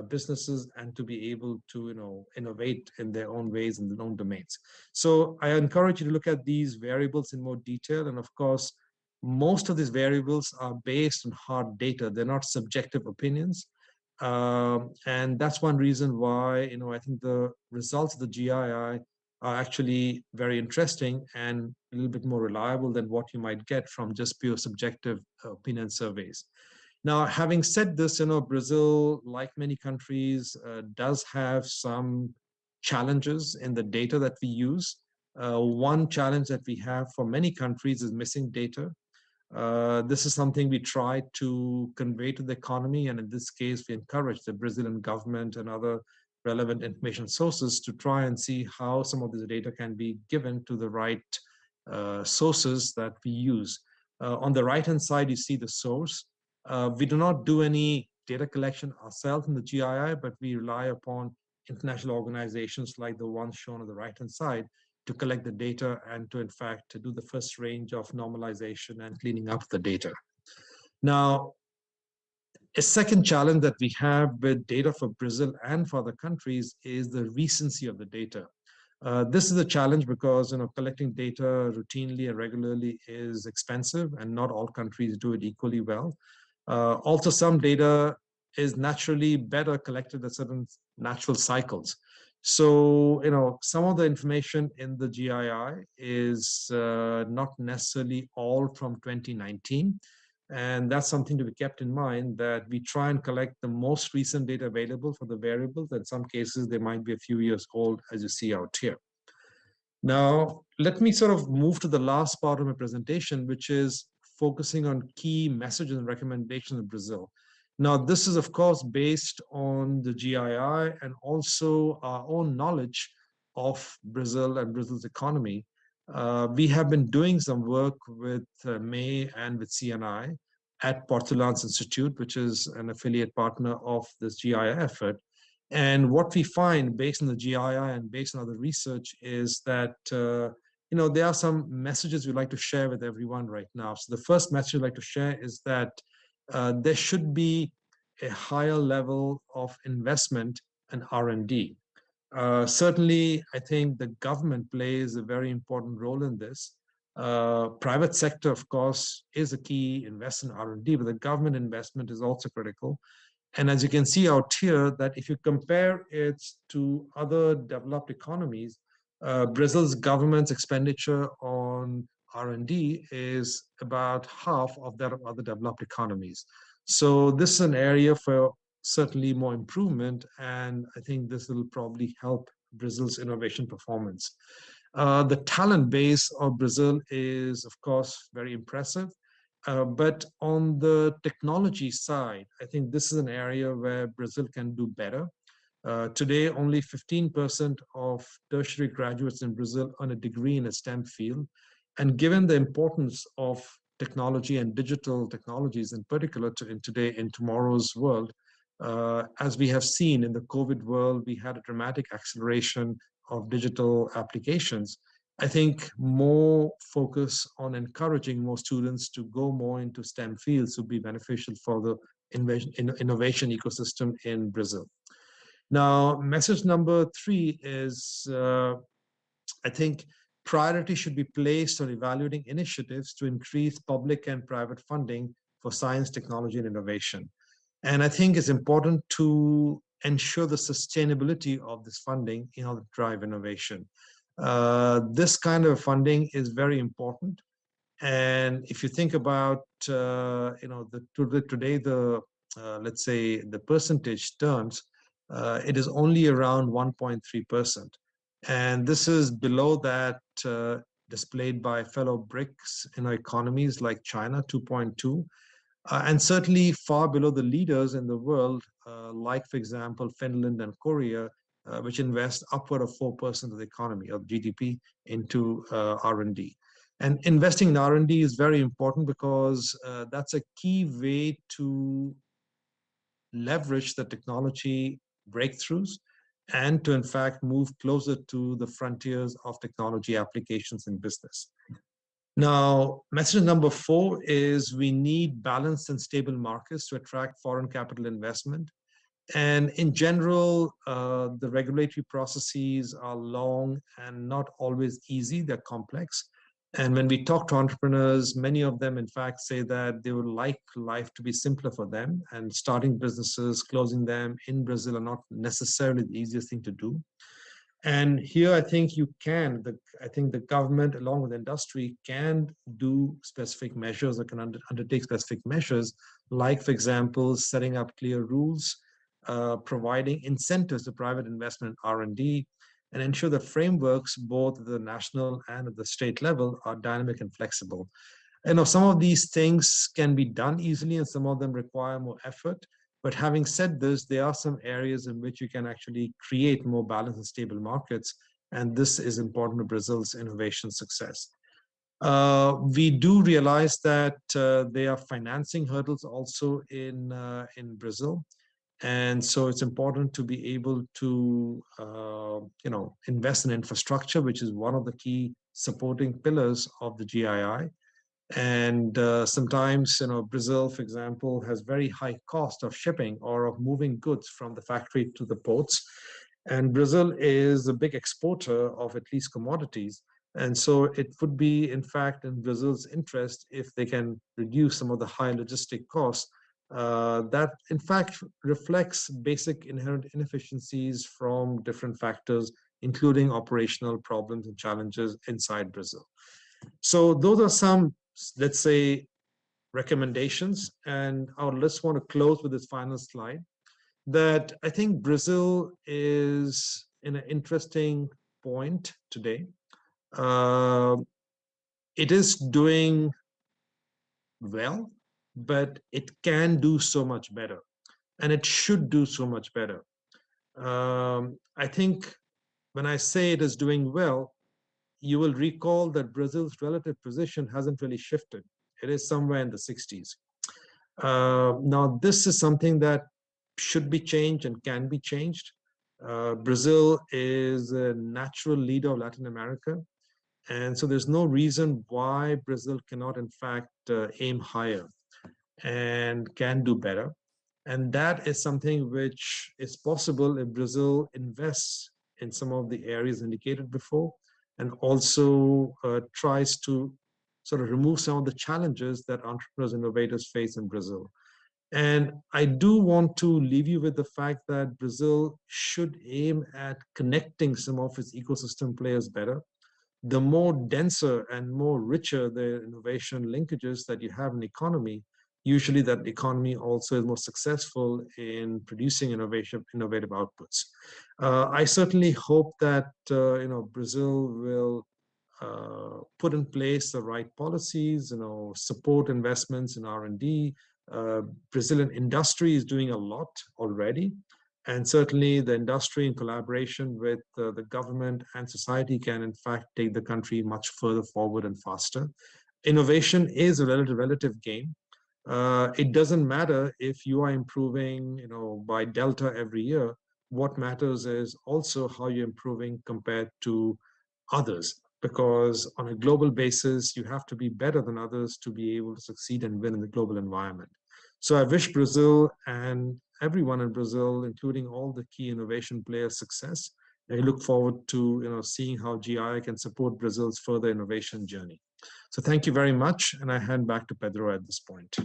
businesses and to be able to innovate in their own ways in their own domains. So I encourage you to look at these variables in more detail. And of course, most of these variables are based on hard data. They're not subjective opinions. And that's one reason why I think the results of the GII are actually very interesting and a little bit more reliable than what you might get from just pure subjective opinion surveys. Now, having said this, Brazil, like many countries, does have some challenges in the data that we use. One challenge that we have for many countries is missing data. This is something we try to convey to the economy, and in this case, we encourage the Brazilian government and other relevant information sources to try and see how some of this data can be given to the right sources that we use. On the right-hand side, you see the source. We do not do any data collection ourselves in the GII, but we rely upon international organizations like the ones shown on the right-hand side to collect the data and to, in fact, to do the first range of normalization and cleaning up the data. Now, a second challenge that we have with data for Brazil and for other countries is the recency of the data. This is a challenge because collecting data routinely and regularly is expensive, and not all countries do it equally well. Also, some data is naturally better collected at certain natural cycles. So, some of the information in the GII is not necessarily all from 2019. And that's something to be kept in mind, that we try and collect the most recent data available for the variables. In some cases, they might be a few years old, as you see out here. Now, let me sort of move to the last part of my presentation, which is focusing on key messages and recommendations of Brazil. Now, this is, of course, based on the GII and also our own knowledge of Brazil and Brazil's economy. We have been doing some work with May and with CNI at Portulans Institute, which is an affiliate partner of this GII effort. And what we find based on the GII and based on other research is that there are some messages we'd like to share with everyone right now. So the first message I'd like to share is that there should be a higher level of investment and R&D. Certainly, I think the government plays a very important role in this. Private sector, of course, is a key investment in R&D, but the government investment is also critical. And as you can see out here, that if you compare it to other developed economies, Brazil's government's expenditure on R&D is about half of that of other developed economies. So this is an area for certainly more improvement, and I think this will probably help Brazil's innovation performance. The talent base of Brazil is, of course, very impressive. But on the technology side, I think this is an area where Brazil can do better. Today, only 15% of tertiary graduates in Brazil earn a degree in a STEM field. And given the importance of technology and digital technologies in particular in tomorrow's world, As we have seen in the COVID world, we had a dramatic acceleration of digital applications. I think more focus on encouraging more students to go more into STEM fields would be beneficial for the innovation ecosystem in Brazil. Now, message number 3 is, I think, priority should be placed on evaluating initiatives to increase public and private funding for science, technology, and innovation. And I think it's important to ensure the sustainability of this funding in order to drive innovation. This kind of funding is very important. And if you think about, today, let's say the percentage terms, it is only around 1.3%. And this is below that displayed by fellow BRICS economies like China, 2.2, and certainly far below the leaders in the world, like, for example, Finland and Korea, which invest upward of 4% of the economy, of GDP, into R&D. And investing in R&D is very important because that's a key way to leverage the technology breakthroughs and to, in fact, move closer to the frontiers of technology applications in business. Now, message number 4 is we need balanced and stable markets to attract foreign capital investment. And in general, the regulatory processes are long and not always easy. They're complex. And when we talk to entrepreneurs, many of them, in fact, say that they would like life to be simpler for them, and starting businesses, closing them in Brazil are not necessarily the easiest thing to do. And here, I think I think the government, along with industry, can do specific measures or can undertake specific measures, like, for example, setting up clear rules, providing incentives to private investment in R&D, and ensure that frameworks, both at the national and at the state level, are dynamic and flexible. Some of these things can be done easily and some of them require more effort. But having said this, there are some areas in which you can actually create more balanced and stable markets. And this is important to Brazil's innovation success. We do realize that there are financing hurdles also in Brazil. And so it's important to be able to, invest in infrastructure, which is one of the key supporting pillars of the GII. And sometimes, Brazil, for example, has very high cost of shipping or of moving goods from the factory to the ports. And Brazil is a big exporter of at least commodities. And so it would be, in fact, in Brazil's interest if they can reduce some of the high logistic costs. That, in fact, reflects basic inherent inefficiencies from different factors, including operational problems and challenges inside Brazil. So those are some, let's say, recommendations. And I just want to close with this final slide, that I think Brazil is in an interesting point today. It is doing well, but it can do so much better, and it should do so much better. I think when I say it is doing well, you will recall that Brazil's relative position hasn't really shifted. It is somewhere in the 60s. Now, this is something that should be changed and can be changed. Brazil is a natural leader of Latin America. And so there's no reason why Brazil cannot, in fact, aim higher and can do better. And that is something which is possible if Brazil invests in some of the areas indicated before, and also tries to sort of remove some of the challenges that entrepreneurs, innovators face in Brazil. And I do want to leave you with the fact that Brazil should aim at connecting some of its ecosystem players better. The more denser and more richer the innovation linkages that you have in the economy, usually that economy also is more successful in producing innovative outputs. I certainly hope that Brazil will put in place the right policies, support investments in R&D. Brazilian industry is doing a lot already, and certainly the industry in collaboration with the government and society can in fact take the country much further forward and faster. Innovation is a relative game. It doesn't matter if you are improving, by delta every year. What matters is also how you're improving compared to others, because on a global basis, you have to be better than others to be able to succeed and win in the global environment. So I wish Brazil and everyone in Brazil, including all the key innovation players, success. I look forward to seeing how GI can support Brazil's further innovation journey. So thank you very much, and I hand back to Pedro at this point.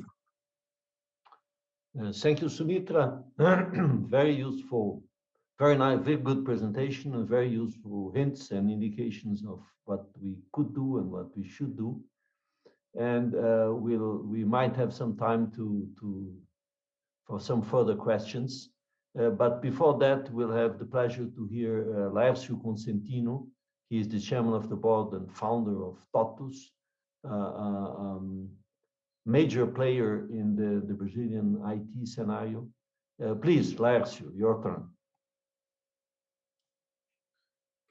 Thank you, Sumitra. Very useful, very nice, very good presentation, and very useful hints and indications of what we could do and what we should do. And we might have some time for some further questions. But before that, we'll have the pleasure to hear Laércio Consentino. He is the chairman of the board and founder of TOTUS, major player in the Brazilian IT scenario. Please, Laércio, your turn.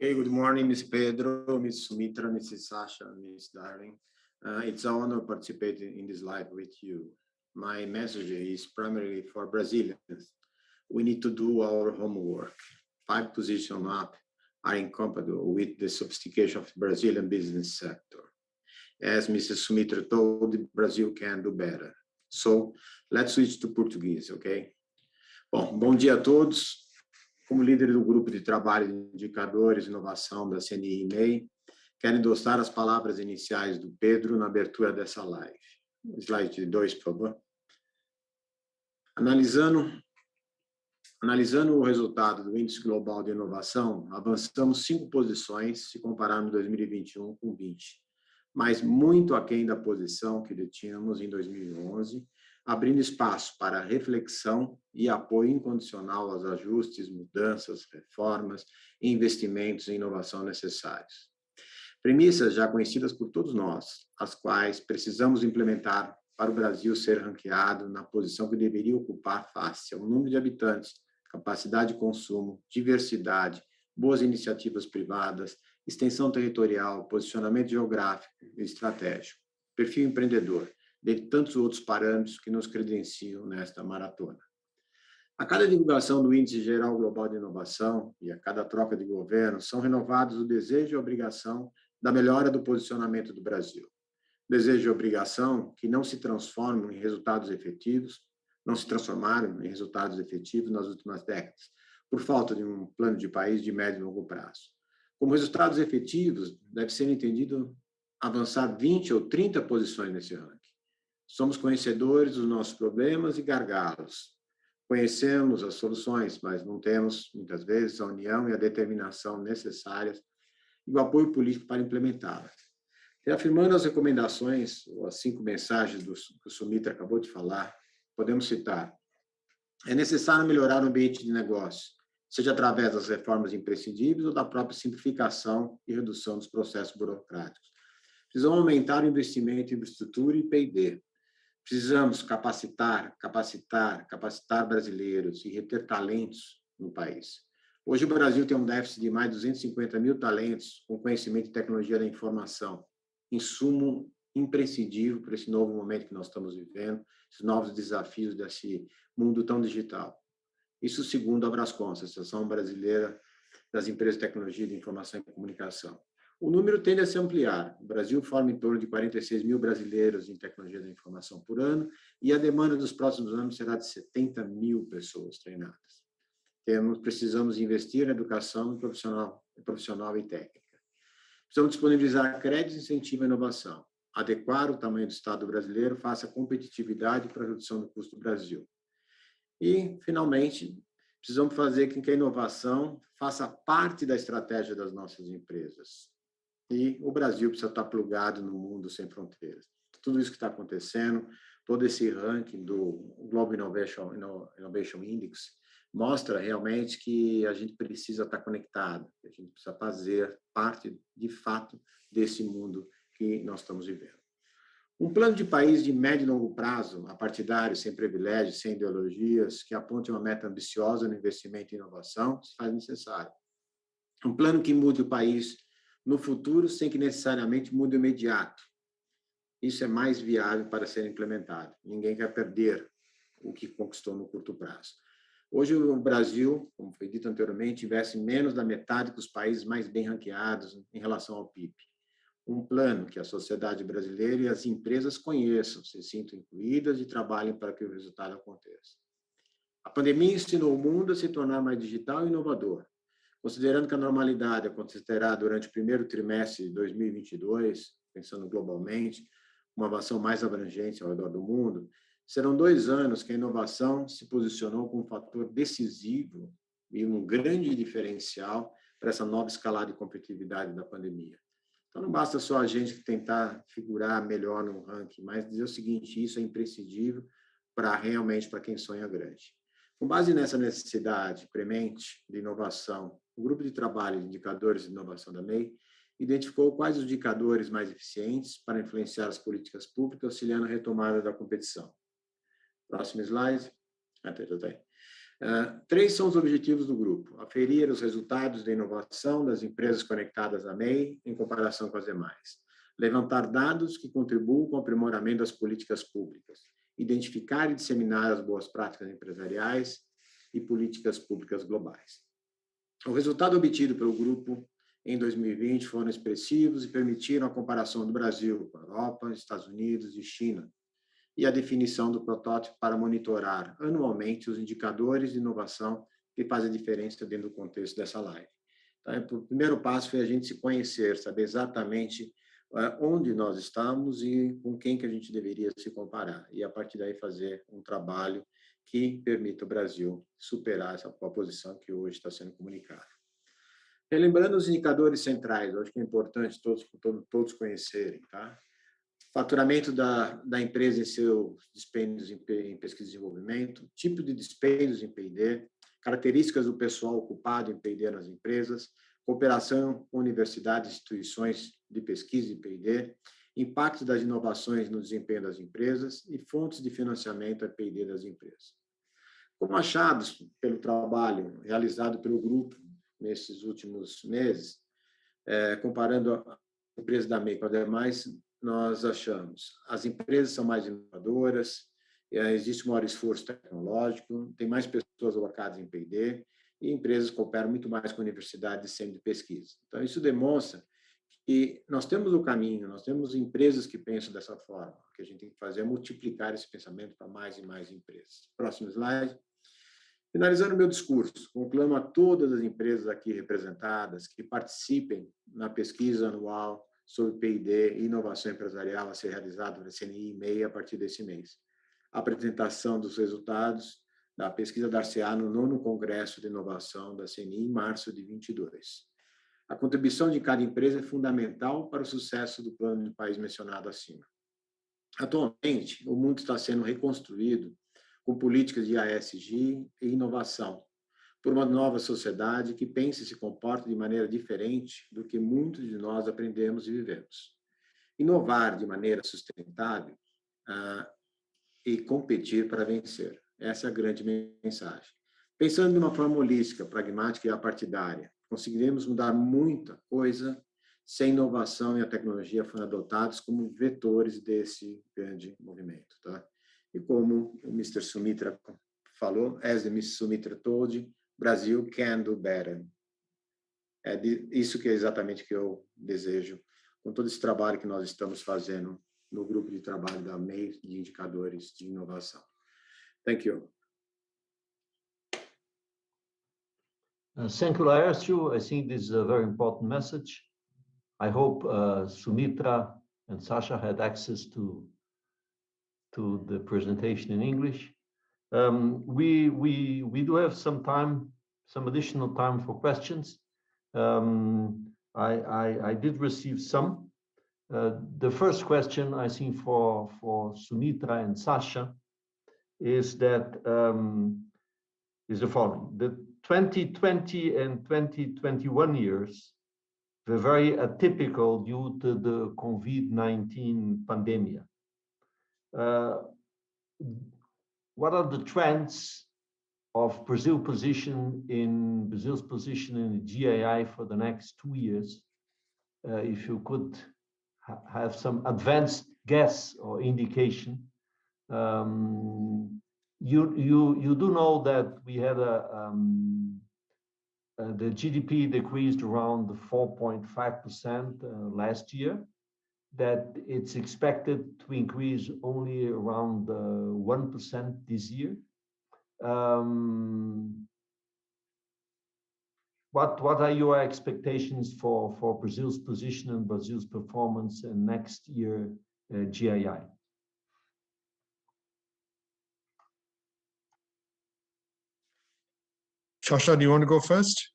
Okay, good morning, Ms. Pedro, Ms. Sumitra, Mrs. Sasha, Ms. Darling. It's an honor participating in this live with you. My message is primarily for Brazilians. We need to do our homework. 5 positions up are incompatible with the sophistication of the Brazilian business sector. As Mrs. Sumitra told, Brazil can do better. So let's switch to Portuguese, okay? Bom dia a todos. Como líder do grupo de trabalho de indicadores e inovação da CNI e MEI, quero endossar as palavras iniciais do Pedro na abertura dessa live. Slide 2, por favor. Analisando o resultado do Índice Global de Inovação, avançamos 5 posições se compararmos 2021 com 20, mas muito aquém da posição que detínhamos em 2011, abrindo espaço para reflexão e apoio incondicional aos ajustes, mudanças, reformas e investimentos em inovação necessários. Premissas já conhecidas por todos nós, as quais precisamos implementar para o Brasil ser ranqueado na posição que deveria ocupar face ao número de habitantes, capacidade de consumo, diversidade, boas iniciativas privadas, extensão territorial, posicionamento geográfico e estratégico, perfil empreendedor, dentre tantos outros parâmetros que nos credenciam nesta maratona. A cada divulgação do Índice Geral Global de Inovação e a cada troca de governo, são renovados o desejo e a obrigação da melhora do posicionamento do Brasil. Desejo e obrigação que não se transformam em resultados efetivos, não se transformaram em resultados efetivos nas últimas décadas, por falta de um plano de país de médio e longo prazo. Como resultados efetivos, deve ser entendido avançar 20 ou 30 posições nesse ranking. Somos conhecedores dos nossos problemas e gargalos. Conhecemos as soluções, mas não temos, muitas vezes, a união e a determinação necessárias e o apoio político para implementá-las. Reafirmando as recomendações, ou as 5 mensagens que o Sumitra acabou de falar, podemos citar: é necessário melhorar o ambiente de negócio, seja através das reformas imprescindíveis ou da própria simplificação e redução dos processos burocráticos. Precisamos aumentar o investimento em infraestrutura e P&D. Precisamos capacitar brasileiros e reter talentos no país. Hoje o Brasil tem um déficit de mais de 250 mil talentos com conhecimento e tecnologia da informação, insumo imprescindível para esse novo momento que nós estamos vivendo, esses novos desafios desse mundo tão digital. Isso segundo a Brascom, Associação Brasileira das Empresas de Tecnologia de Informação e Comunicação. O número tende a se ampliar. O Brasil forma em torno de 46 mil brasileiros em tecnologia da informação por ano e a demanda dos próximos anos será de 70 mil pessoas treinadas. Precisamos investir na educação profissional e técnica. Precisamos disponibilizar créditos e incentivo à inovação, adequar o tamanho do Estado brasileiro face à competitividade para a redução do custo do Brasil. E, finalmente, precisamos fazer com que a inovação faça parte da estratégia das nossas empresas. E o Brasil precisa estar plugado no mundo sem fronteiras. Tudo isso que está acontecendo, todo esse ranking do Global Innovation Index, mostra realmente que a gente precisa estar conectado, que a gente precisa fazer parte, de fato, desse mundo que nós estamos vivendo. Um plano de país de médio e longo prazo, apartidário, sem privilégios, sem ideologias, que aponte uma meta ambiciosa no investimento em inovação, se faz necessário. Um plano que mude o país no futuro, sem que necessariamente mude o imediato. isso é mais viável para ser implementado. Ninguém quer perder o que conquistou no curto prazo. Hoje, o Brasil, como foi dito anteriormente, investe menos da metade que os países mais bem ranqueados em relação ao PIB. Um plano que a sociedade brasileira e as empresas conheçam, se sintam incluídas e trabalhem para que o resultado aconteça. A pandemia ensinou o mundo a se tornar mais digital e inovador. Considerando que a normalidade acontecerá durante o primeiro trimestre de 2022, pensando globalmente, uma inovação mais abrangente ao redor do mundo, serão 2 anos que a inovação se posicionou como um fator decisivo e um grande diferencial para essa nova escalada de competitividade da pandemia. Então, não basta só a gente tentar figurar melhor no ranking, mas dizer o seguinte, isso é imprescindível para quem sonha grande. Com base nessa necessidade premente de inovação, o grupo de trabalho de indicadores de inovação da MEI identificou quais os indicadores mais eficientes para influenciar as políticas públicas, auxiliando a retomada da competição. Próximo slide. 3 são os objetivos do grupo. Aferir os resultados da inovação das empresas conectadas à MEI em comparação com as demais. Levantar dados que contribuam com o aprimoramento das políticas públicas. Identificar e disseminar as boas práticas empresariais e políticas públicas globais. O resultado obtido pelo grupo em 2020 foram expressivos e permitiram a comparação do Brasil com a Europa, Estados Unidos e China, e a definição do protótipo para monitorar anualmente os indicadores de inovação que fazem a diferença dentro do contexto dessa live. Então, o primeiro passo foi a gente se conhecer, saber exatamente onde nós estamos e com quem que a gente deveria se comparar, e a partir daí fazer um trabalho que permita o Brasil superar essa posição que hoje está sendo comunicada. Relembrando os indicadores centrais, eu acho que é importante todos conhecerem, tá? Faturamento da empresa em seus dispêndios em pesquisa e desenvolvimento, tipo de dispêndios em P&D, características do pessoal ocupado em P&D nas empresas, cooperação com universidades e instituições de pesquisa e P&D, impacto das inovações no desempenho das empresas e fontes de financiamento a P&D das empresas. Como achados pelo trabalho realizado pelo grupo nesses últimos meses, comparando a empresa da MEI com as demais, nós achamos as empresas são mais inovadoras, existe um maior esforço tecnológico, tem mais pessoas alocadas em P&D e empresas cooperam muito mais com universidades e centros de pesquisa. Então, isso demonstra que nós temos o caminho, nós temos empresas que pensam dessa forma. O que a gente tem que fazer é multiplicar esse pensamento para mais e mais empresas. Próximo slide. Finalizando meu discurso, conclamo a todas as empresas aqui representadas que participem na pesquisa anual sobre P&D e inovação empresarial a ser realizada na CNI e MEI a partir desse mês. A apresentação dos resultados da pesquisa dar-se-á no 9º Congresso de Inovação da CNI em março de 2022. A contribuição de cada empresa é fundamental para o sucesso do plano de país mencionado acima. Atualmente, o mundo está sendo reconstruído com políticas de ESG e inovação, por uma nova sociedade que pensa e se comporta de maneira diferente do que muitos de nós aprendemos e vivemos. Inovar de maneira sustentável e competir para vencer. Essa é a grande mensagem. Pensando de uma forma holística, pragmática e apartidária, conseguiremos mudar muita coisa se a inovação e a tecnologia forem adotados como vetores desse grande movimento. Tá? E como o Mr. Sumitra falou, as the Mr. Sumitra told, Brasil can do better. É isso que é exatamente que eu desejo com todo esse trabalho que nós estamos fazendo no grupo de trabalho da MEI de indicadores de inovação. Thank you. Thank you, Laércio. I think this is a very important message. I hope Sumitra and Sasha had access to the presentation in English. We do have some time, some additional time for questions. I did receive some. The first question I think for Sumitra and Sasha is that is the following: the 2020 and 2021 years were very atypical due to the COVID-19 pandemic. What are the trends of Brazil's position in the GII for the next 2 years? If you could have some advanced guess or indication. You do know that we had the GDP decreased around 4.5% last year, that it's expected to increase only around 1% this year. What are your expectations for Brazil's position and Brazil's performance in next year GII? Shasha, do you want to go first?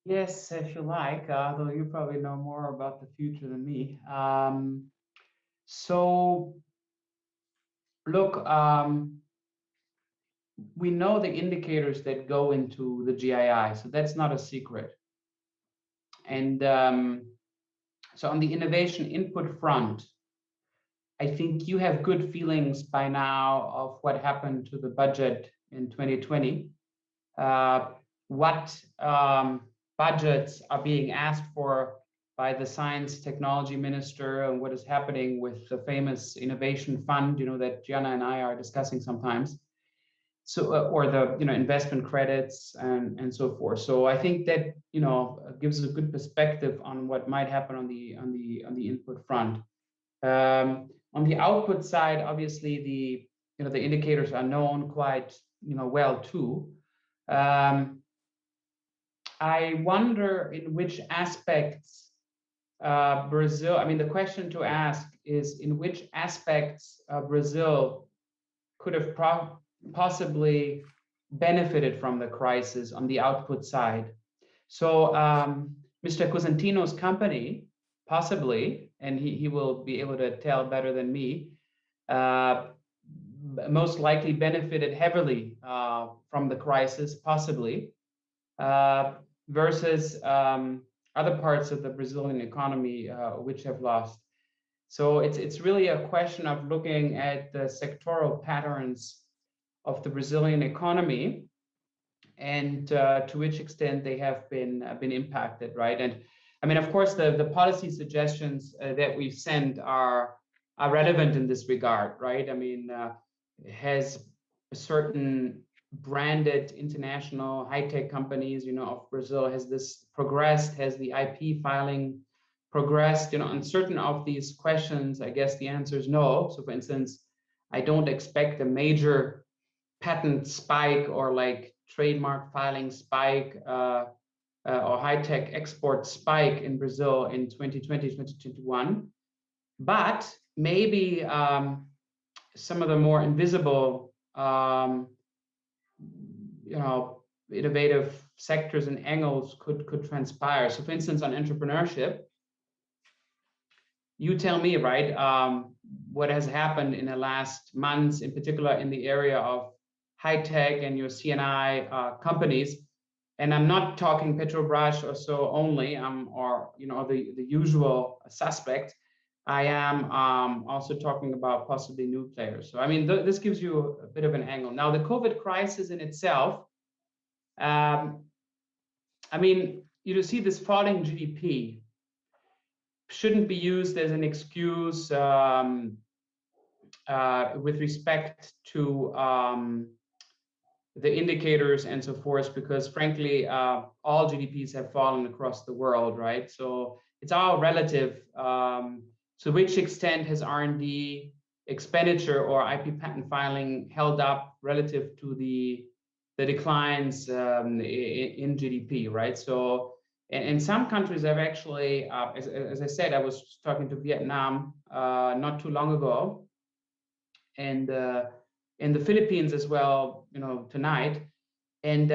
Yes, if you like, although you probably know more about the future than me. So, look, we know the indicators that go into the GII, so that's not a secret. And so on the innovation input front, I think you have good feelings by now of what happened to the budget in 2020. What budgets are being asked for by the science technology minister, and what is happening with the famous innovation fund, that Gianna and I are discussing sometimes. So, or the investment credits and so forth. So I think that gives a good perspective on what might happen on the input front. On the output side, obviously the indicators are known quite well too. I wonder in which aspects Brazil. I mean, the question to ask is in which aspects Brazil could have possibly benefited from the crisis on the output side. So Mr. Cosentino's company possibly, and he will be able to tell better than me, most likely benefited heavily from the crisis, possibly, versus other parts of the Brazilian economy which have lost. So it's really a question of looking at the sectoral patterns of the Brazilian economy and to which extent they have been impacted, right? And I mean, of course, the policy suggestions that we've sent are relevant in this regard, right? I mean, has a certain branded international high-tech companies, of Brazil, has this progressed? Has the IP filing progressed? On certain of these questions, I guess the answer is no. So for instance, I don't expect a major patent spike or like trademark filing spike or high-tech export spike in Brazil in 2020, 2021. But maybe some of the more invisible, innovative sectors and angles could transpire. So for instance, on entrepreneurship, you tell me, right, what has happened in the last months, in particular in the area of high tech and your CNI companies. And I'm not talking Petrobras or so only, or the usual suspect. I am also talking about possibly new players. So I mean, this gives you a bit of an angle. Now, the COVID crisis in itself, I mean, you see this falling GDP shouldn't be used as an excuse with respect to the indicators and so forth, because frankly, all GDPs have fallen across the world, right? So it's all relative. To which extent has R&D expenditure or IP patent filing held up relative to the declines in GDP, right? So in some countries have actually, as I said, I was talking to Vietnam not too long ago, and in the Philippines as well, tonight. And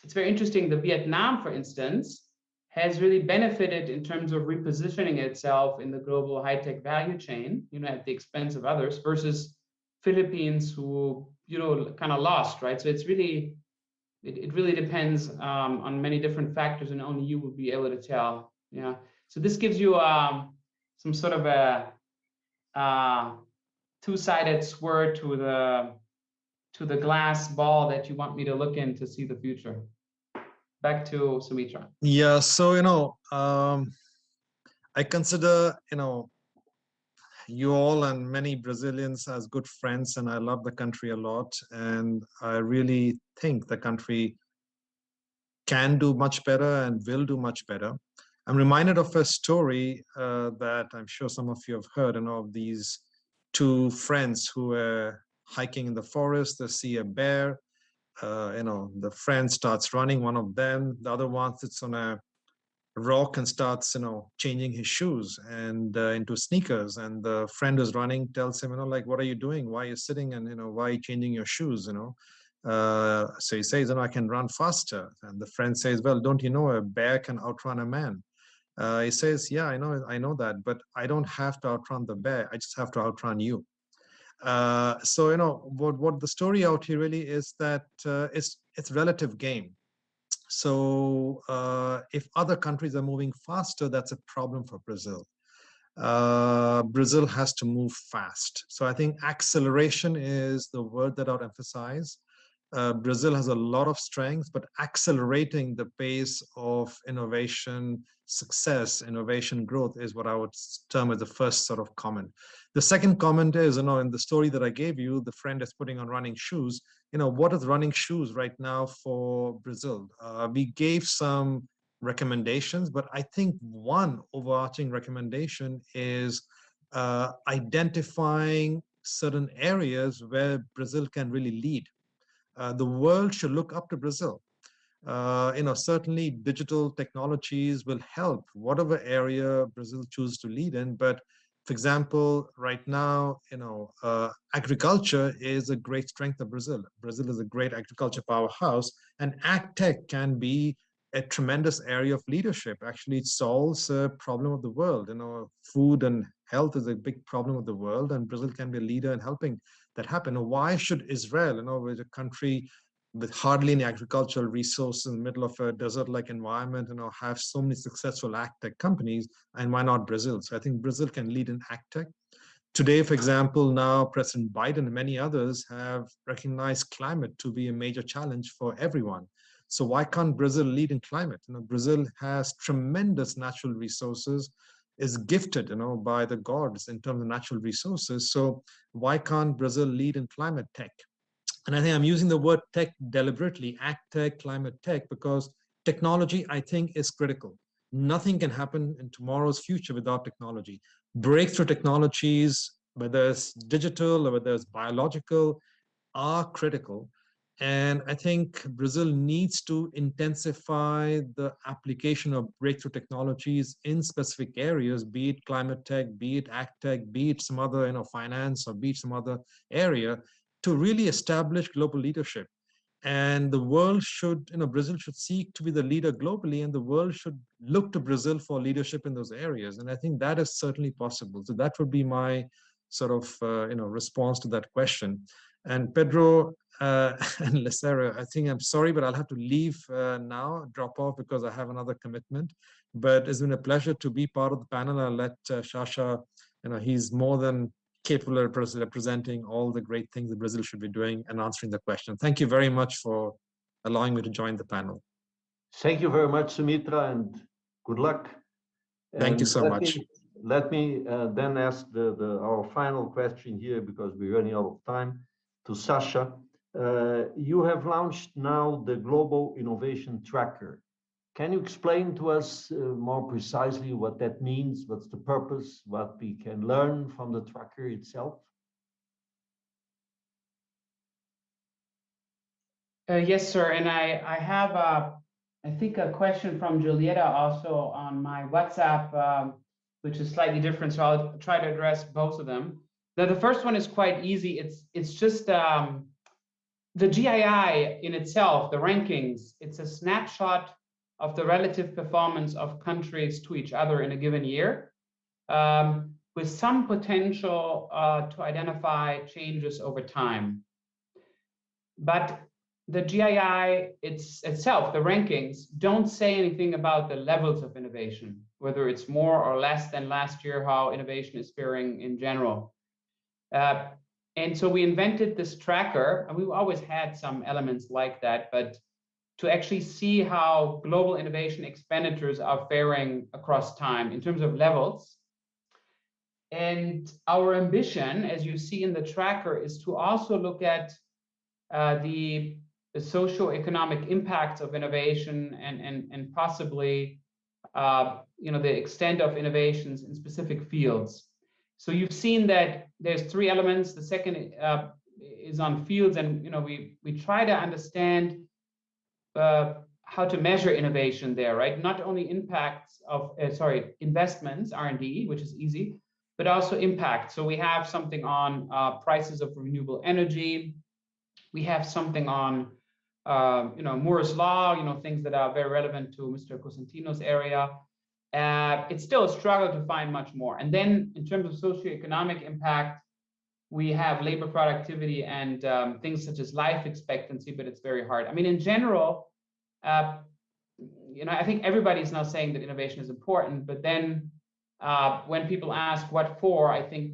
it's very interesting. The Vietnam, for instance, has really benefited in terms of repositioning itself in the global high-tech value chain, at the expense of others, versus Philippines, who, kind of lost, right? So it's really, it really depends on many different factors, and only you will be able to tell. Yeah. So this gives you some sort of a two-sided sword to the glass ball that you want me to look in to see the future. Back to Sumitra. Yeah, so I consider, you all and many Brazilians as good friends, and I love the country a lot. And I really think the country can do much better and will do much better. I'm reminded of a story that I'm sure some of you have heard, of these two friends who were hiking in the forest. They see a bear. The friend starts running, one of them. The other one sits on a rock and starts, changing his shoes and into sneakers. And the friend who's running tells him, like, what are you doing? Why are you sitting? And, why are you changing your shoes? So he says, I can run faster. And the friend says, well, don't you know a bear can outrun a man? He says, yeah, I know that, but I don't have to outrun the bear. I just have to outrun you. So, what the story out here really is that it's relative game. So if other countries are moving faster, that's a problem for Brazil. Brazil has to move fast. So I think acceleration is the word that I would emphasize. Brazil has a lot of strengths, but accelerating the pace of innovation success, innovation growth is what I would term as the first sort of comment. The second comment is, in the story that I gave you, the friend is putting on running shoes. What is running shoes right now for Brazil? We gave some recommendations, but I think one overarching recommendation is identifying certain areas where Brazil can really lead. The world should look up to Brazil. Certainly digital technologies will help whatever area Brazil chooses to lead in. But for example, right now, agriculture is a great strength of Brazil. Brazil is a great agriculture powerhouse, and ag tech can be a tremendous area of leadership. Actually, it solves a problem of the world. Food and health is a big problem of the world, and Brazil can be a leader in helping that happen. Why should Israel, with a country with hardly any agricultural resources in the middle of a desert-like environment, have so many successful ag tech companies, and why not Brazil? So I think Brazil can lead in ag tech. Today, for example, now President Biden and many others have recognized climate to be a major challenge for everyone. So why can't Brazil lead in climate? Brazil has tremendous natural resources, is gifted, by the gods in terms of natural resources. So why can't Brazil lead in climate tech? And I think I'm using the word tech deliberately, ag tech, climate tech, because technology, I think, is critical. Nothing can happen in tomorrow's future without technology. Breakthrough technologies, whether it's digital or whether it's biological, are critical. And I think Brazil needs to intensify the application of breakthrough technologies in specific areas, be it climate tech, be it ag tech, be it some other, finance, or be it some other area, to really establish global leadership. And the world should, Brazil should seek to be the leader globally, and the world should look to Brazil for leadership in those areas. And I think that is certainly possible. So that would be my sort of, response to that question. And Pedro and Lucero, I think I'm sorry, but I'll have to leave now, drop off because I have another commitment. But it's been a pleasure to be part of the panel. I'll let Shasha, he's more than capable of representing all the great things that Brazil should be doing and answering the question. Thank you very much for allowing me to join the panel. Thank you very much, Sumitra, and good luck. Thank you so much. Let me then ask our final question here, because we're running out of time, to Sasha. You have launched now the Global Innovation Tracker. Can you explain to us more precisely what that means? What's the purpose? What we can learn from the tracker itself? Yes, sir. And I have, I think, a question from Julieta also on my WhatsApp, which is slightly different. So I'll try to address both of them. Now, the first one is quite easy. It's just the GII in itself, the rankings. It's a snapshot of the relative performance of countries to each other in a given year, with some potential to identify changes over time. But the GII itself, the rankings, don't say anything about the levels of innovation, whether it's more or less than last year, how innovation is faring in general. And so we invented this tracker, and we've always had some elements like that, but to actually see how global innovation expenditures are faring across time in terms of levels. And our ambition, as you see in the tracker, is to also look at the socio-economic impacts of innovation and possibly the extent of innovations in specific fields. So you've seen that there's three elements. The second is on fields, and we try to understand how to measure innovation there, right? Not only impacts of investments, R&D, which is easy, but also impact. So we have something on prices of renewable energy. We have something on Moore's law, things that are very relevant to Mr. Cosentino's area. It's still a struggle to find much more. And then in terms of socioeconomic impact, we have labor productivity and things such as life expectancy, but it's very hard. I mean, in general, I think everybody's now saying that innovation is important, but then when people ask what for, I think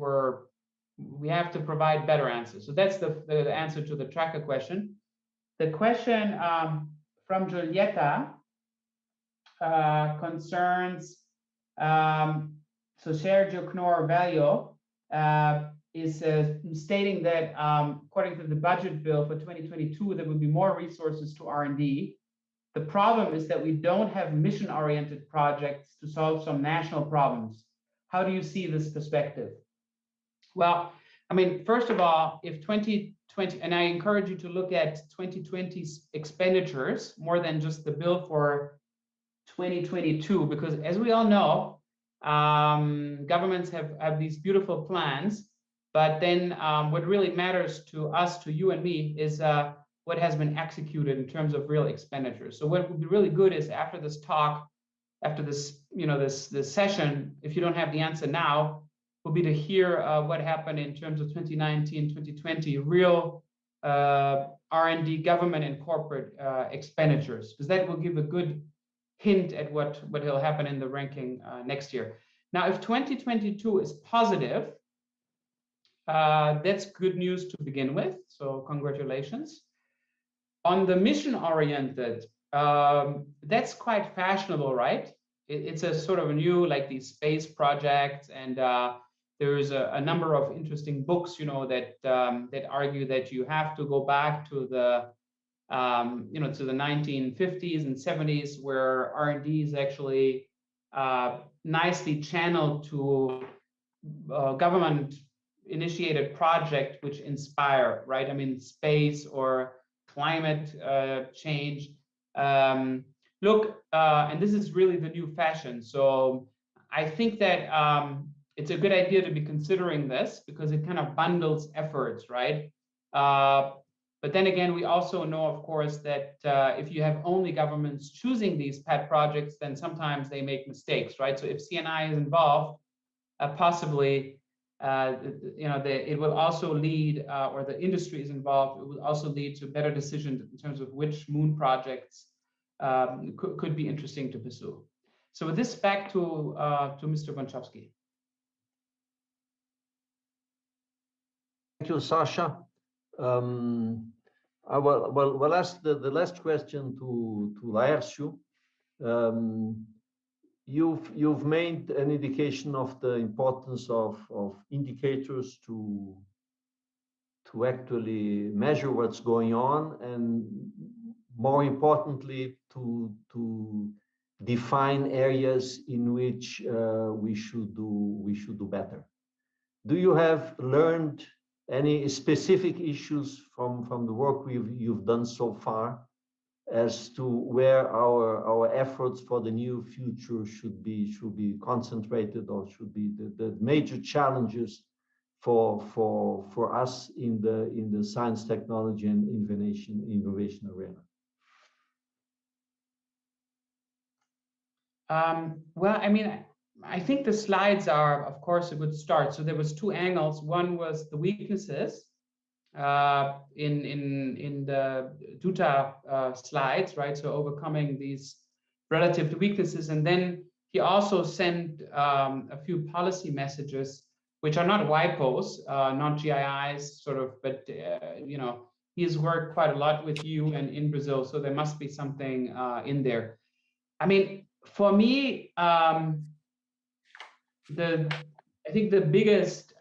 we have to provide better answers. So that's the answer to the tracker question. The question from Giulietta concerns, so Sergio Knorr Valio is stating that according to the budget bill for 2022, there would be more resources to R&D. The problem is that we don't have mission-oriented projects to solve some national problems. How do you see this perspective? Well, I mean, first of all, if 2020, and I encourage you to look at 2020's expenditures more than just the bill for 2022, because as we all know, governments have these beautiful plans, but then what really matters to us, to you and me, is what has been executed in terms of real expenditures. So what would be really good is after this talk, after this, this session, if you don't have the answer now, will be to hear what happened in terms of 2019, 2020, real R&D government and corporate expenditures, because that will give a good hint at what will happen in the ranking next year. Now, if 2022 is positive, that's good news to begin with, so congratulations. On the mission-oriented, that's quite fashionable, right? It's a sort of a new, like these space projects, and there's a number of interesting books, that argue that you have to go back to the, to the 1950s and 70s, where R&D is actually nicely channeled to government-initiated project which inspire, right? I mean, space or climate change. Look, and this is really the new fashion. So I think that it's a good idea to be considering this because it kind of bundles efforts, right? But then again, we also know, of course, that if you have only governments choosing these pet projects, then sometimes they make mistakes, right? So if CNI is involved, possibly, it will also lead, or the industry is involved, it will also lead to better decisions in terms of which moon projects could be interesting to pursue. So with this, back to Mr. Bonchowski. Thank you, Sasha. I will ask the last question to Laércio. You've made an indication of the importance of indicators to actually measure what's going on, and more importantly, to define areas in which we should do better. Do you have learned any specific issues from the work you've done so far as to where our efforts for the new future should be concentrated, or should be the major challenges for us in the science, technology, and innovation arena? Well, I mean, I think the slides are, of course, a good start. So there was two angles. One was the weaknesses in the Duta slides, right? So overcoming these relative weaknesses. And then he also sent a few policy messages, which are not WIPOs, not GIIs, sort of, but he's worked quite a lot with you and in Brazil, so there must be something in there. I mean, for me, I think the biggest,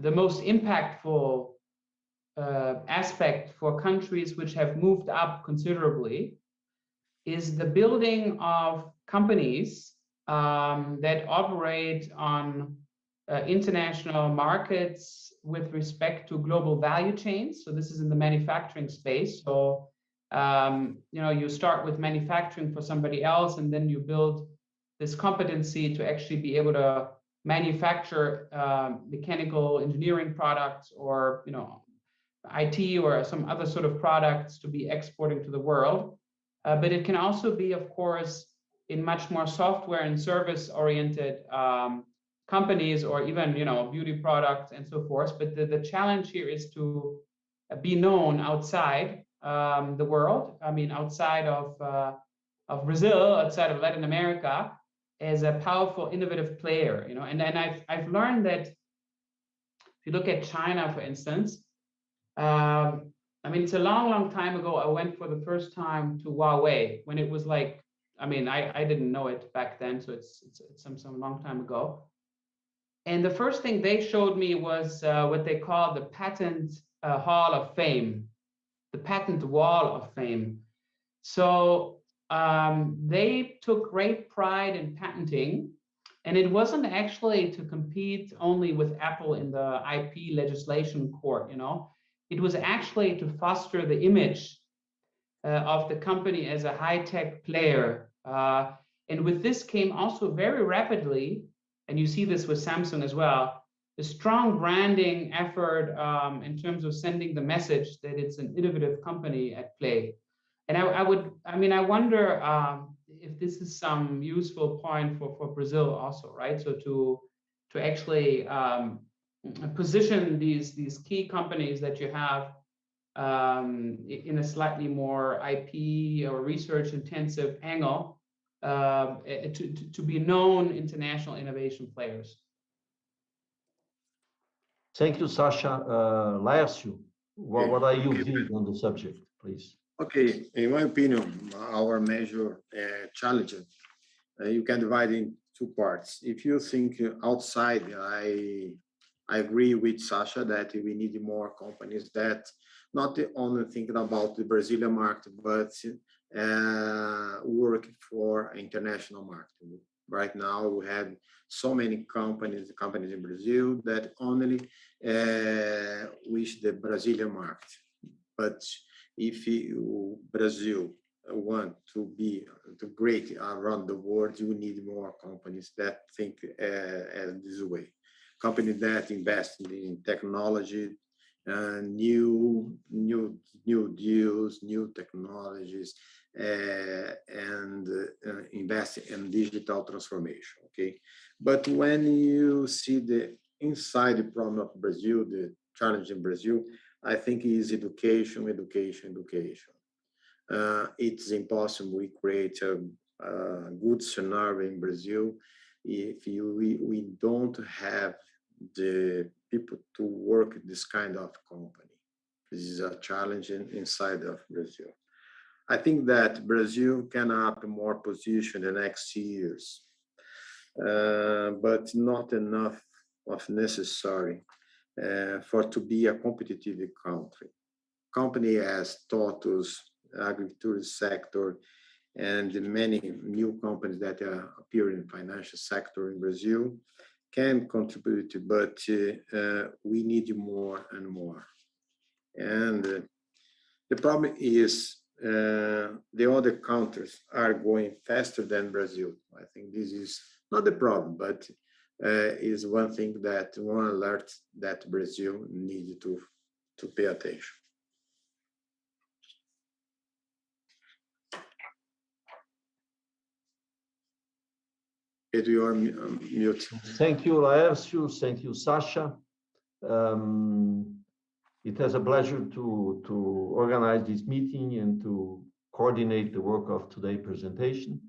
the most impactful aspect for countries which have moved up considerably is the building of companies that operate on international markets with respect to global value chains. So this is in the manufacturing space. So you know, you start with manufacturing for somebody else, and then you build this competency to actually be able to manufacture mechanical engineering products, or you know, IT or some other sort of products to be exporting to the world. But it can also be, of course, in much more software and service oriented companies, or even, you know, beauty products and so forth. But the challenge here is to be known outside the world. I mean, outside of Brazil, outside of Latin America, as a powerful, innovative player, you know. And then I've learned that if you look at China, for instance, I mean, it's a long time ago. I went for the first time to Huawei when it was like, I mean, I didn't know it back then, so it's some long time ago. And the first thing they showed me was what they call the patent hall of fame, the patent wall of fame. So they took great pride in patenting, and it wasn't actually to compete only with Apple in the IP legislation court, you know. It was actually to foster the image of the company as a high-tech player. And with this came also very rapidly, and you see this with Samsung as well, a strong branding effort in terms of sending the message that it's an innovative company at play. And I wonder if this is some useful point for Brazil also, right? So to actually position these key companies that you have in a slightly more IP or research intensive angle to be known international innovation players. Thank you, Sasha. Laércio, what are your views on the subject, please? Okay, in my opinion, our major challenge, you can divide in two parts. If you think outside, I agree with Sasha that we need more companies that not only thinking about the Brazilian market, but work for international market. Right now, we have so many companies in Brazil that only wish the Brazilian market. But if Brazil want to be great around the world, you need more companies that think this way. Companies that invest in technology, new deals, new technologies, and invest in digital transformation. Okay, but when you see the inside the problem of Brazil, the challenge in Brazil, I think is education. It's impossible we create a good scenario in Brazil if we don't have the people to work this kind of company. This is a challenge inside of Brazil. I think that Brazil can have more position in the next years, but not enough of necessary for to be a competitive country. Company as TOTUS, agriculture sector, and many new companies that appear in the financial sector in Brazil can contribute, but we need more and more. And the problem is the other countries are going faster than Brazil. I think this is not the problem, but is one thing that one alert that Brazil needs to pay attention. You are mute. Thank you, Laércio. Thank you, Sasha. It has a pleasure to organize this meeting and to coordinate the work of today's presentation.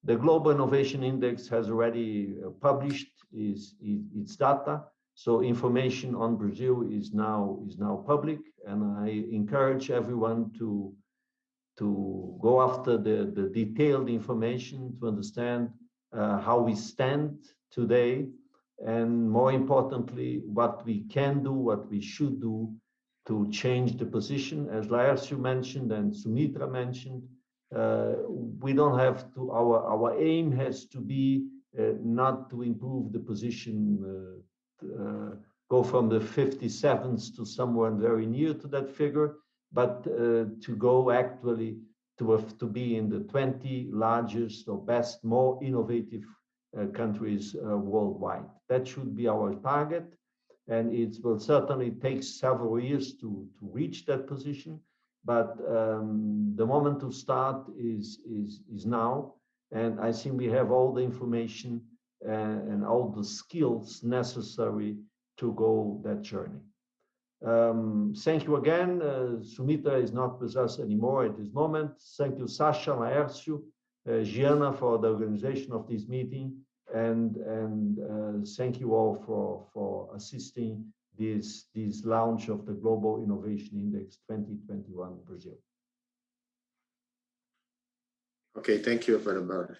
The Global Innovation Index has already published its data, So information on Brazil is now public, and I encourage everyone to go after the detailed information to understand how we stand today, and more importantly, what we can do, what we should do to change the position. As Laércio mentioned and Sumitra mentioned, we don't have to, our aim has to be not to improve the position, go from the 57th to somewhere very near to that figure, but to go actually to be in the 20 largest or best, more innovative countries worldwide. That should be our target, and it will certainly take several years to reach that position. But the moment to start is now, and I think we have all the information and all the skills necessary to go that journey. Thank you again. Sumitra is not with us anymore at this moment. Thank you, Sasha, Laércio, Gianna, for the organization of this meeting, and thank you all for assisting this launch of the Global Innovation Index 2021 Brazil. Okay, thank you very much.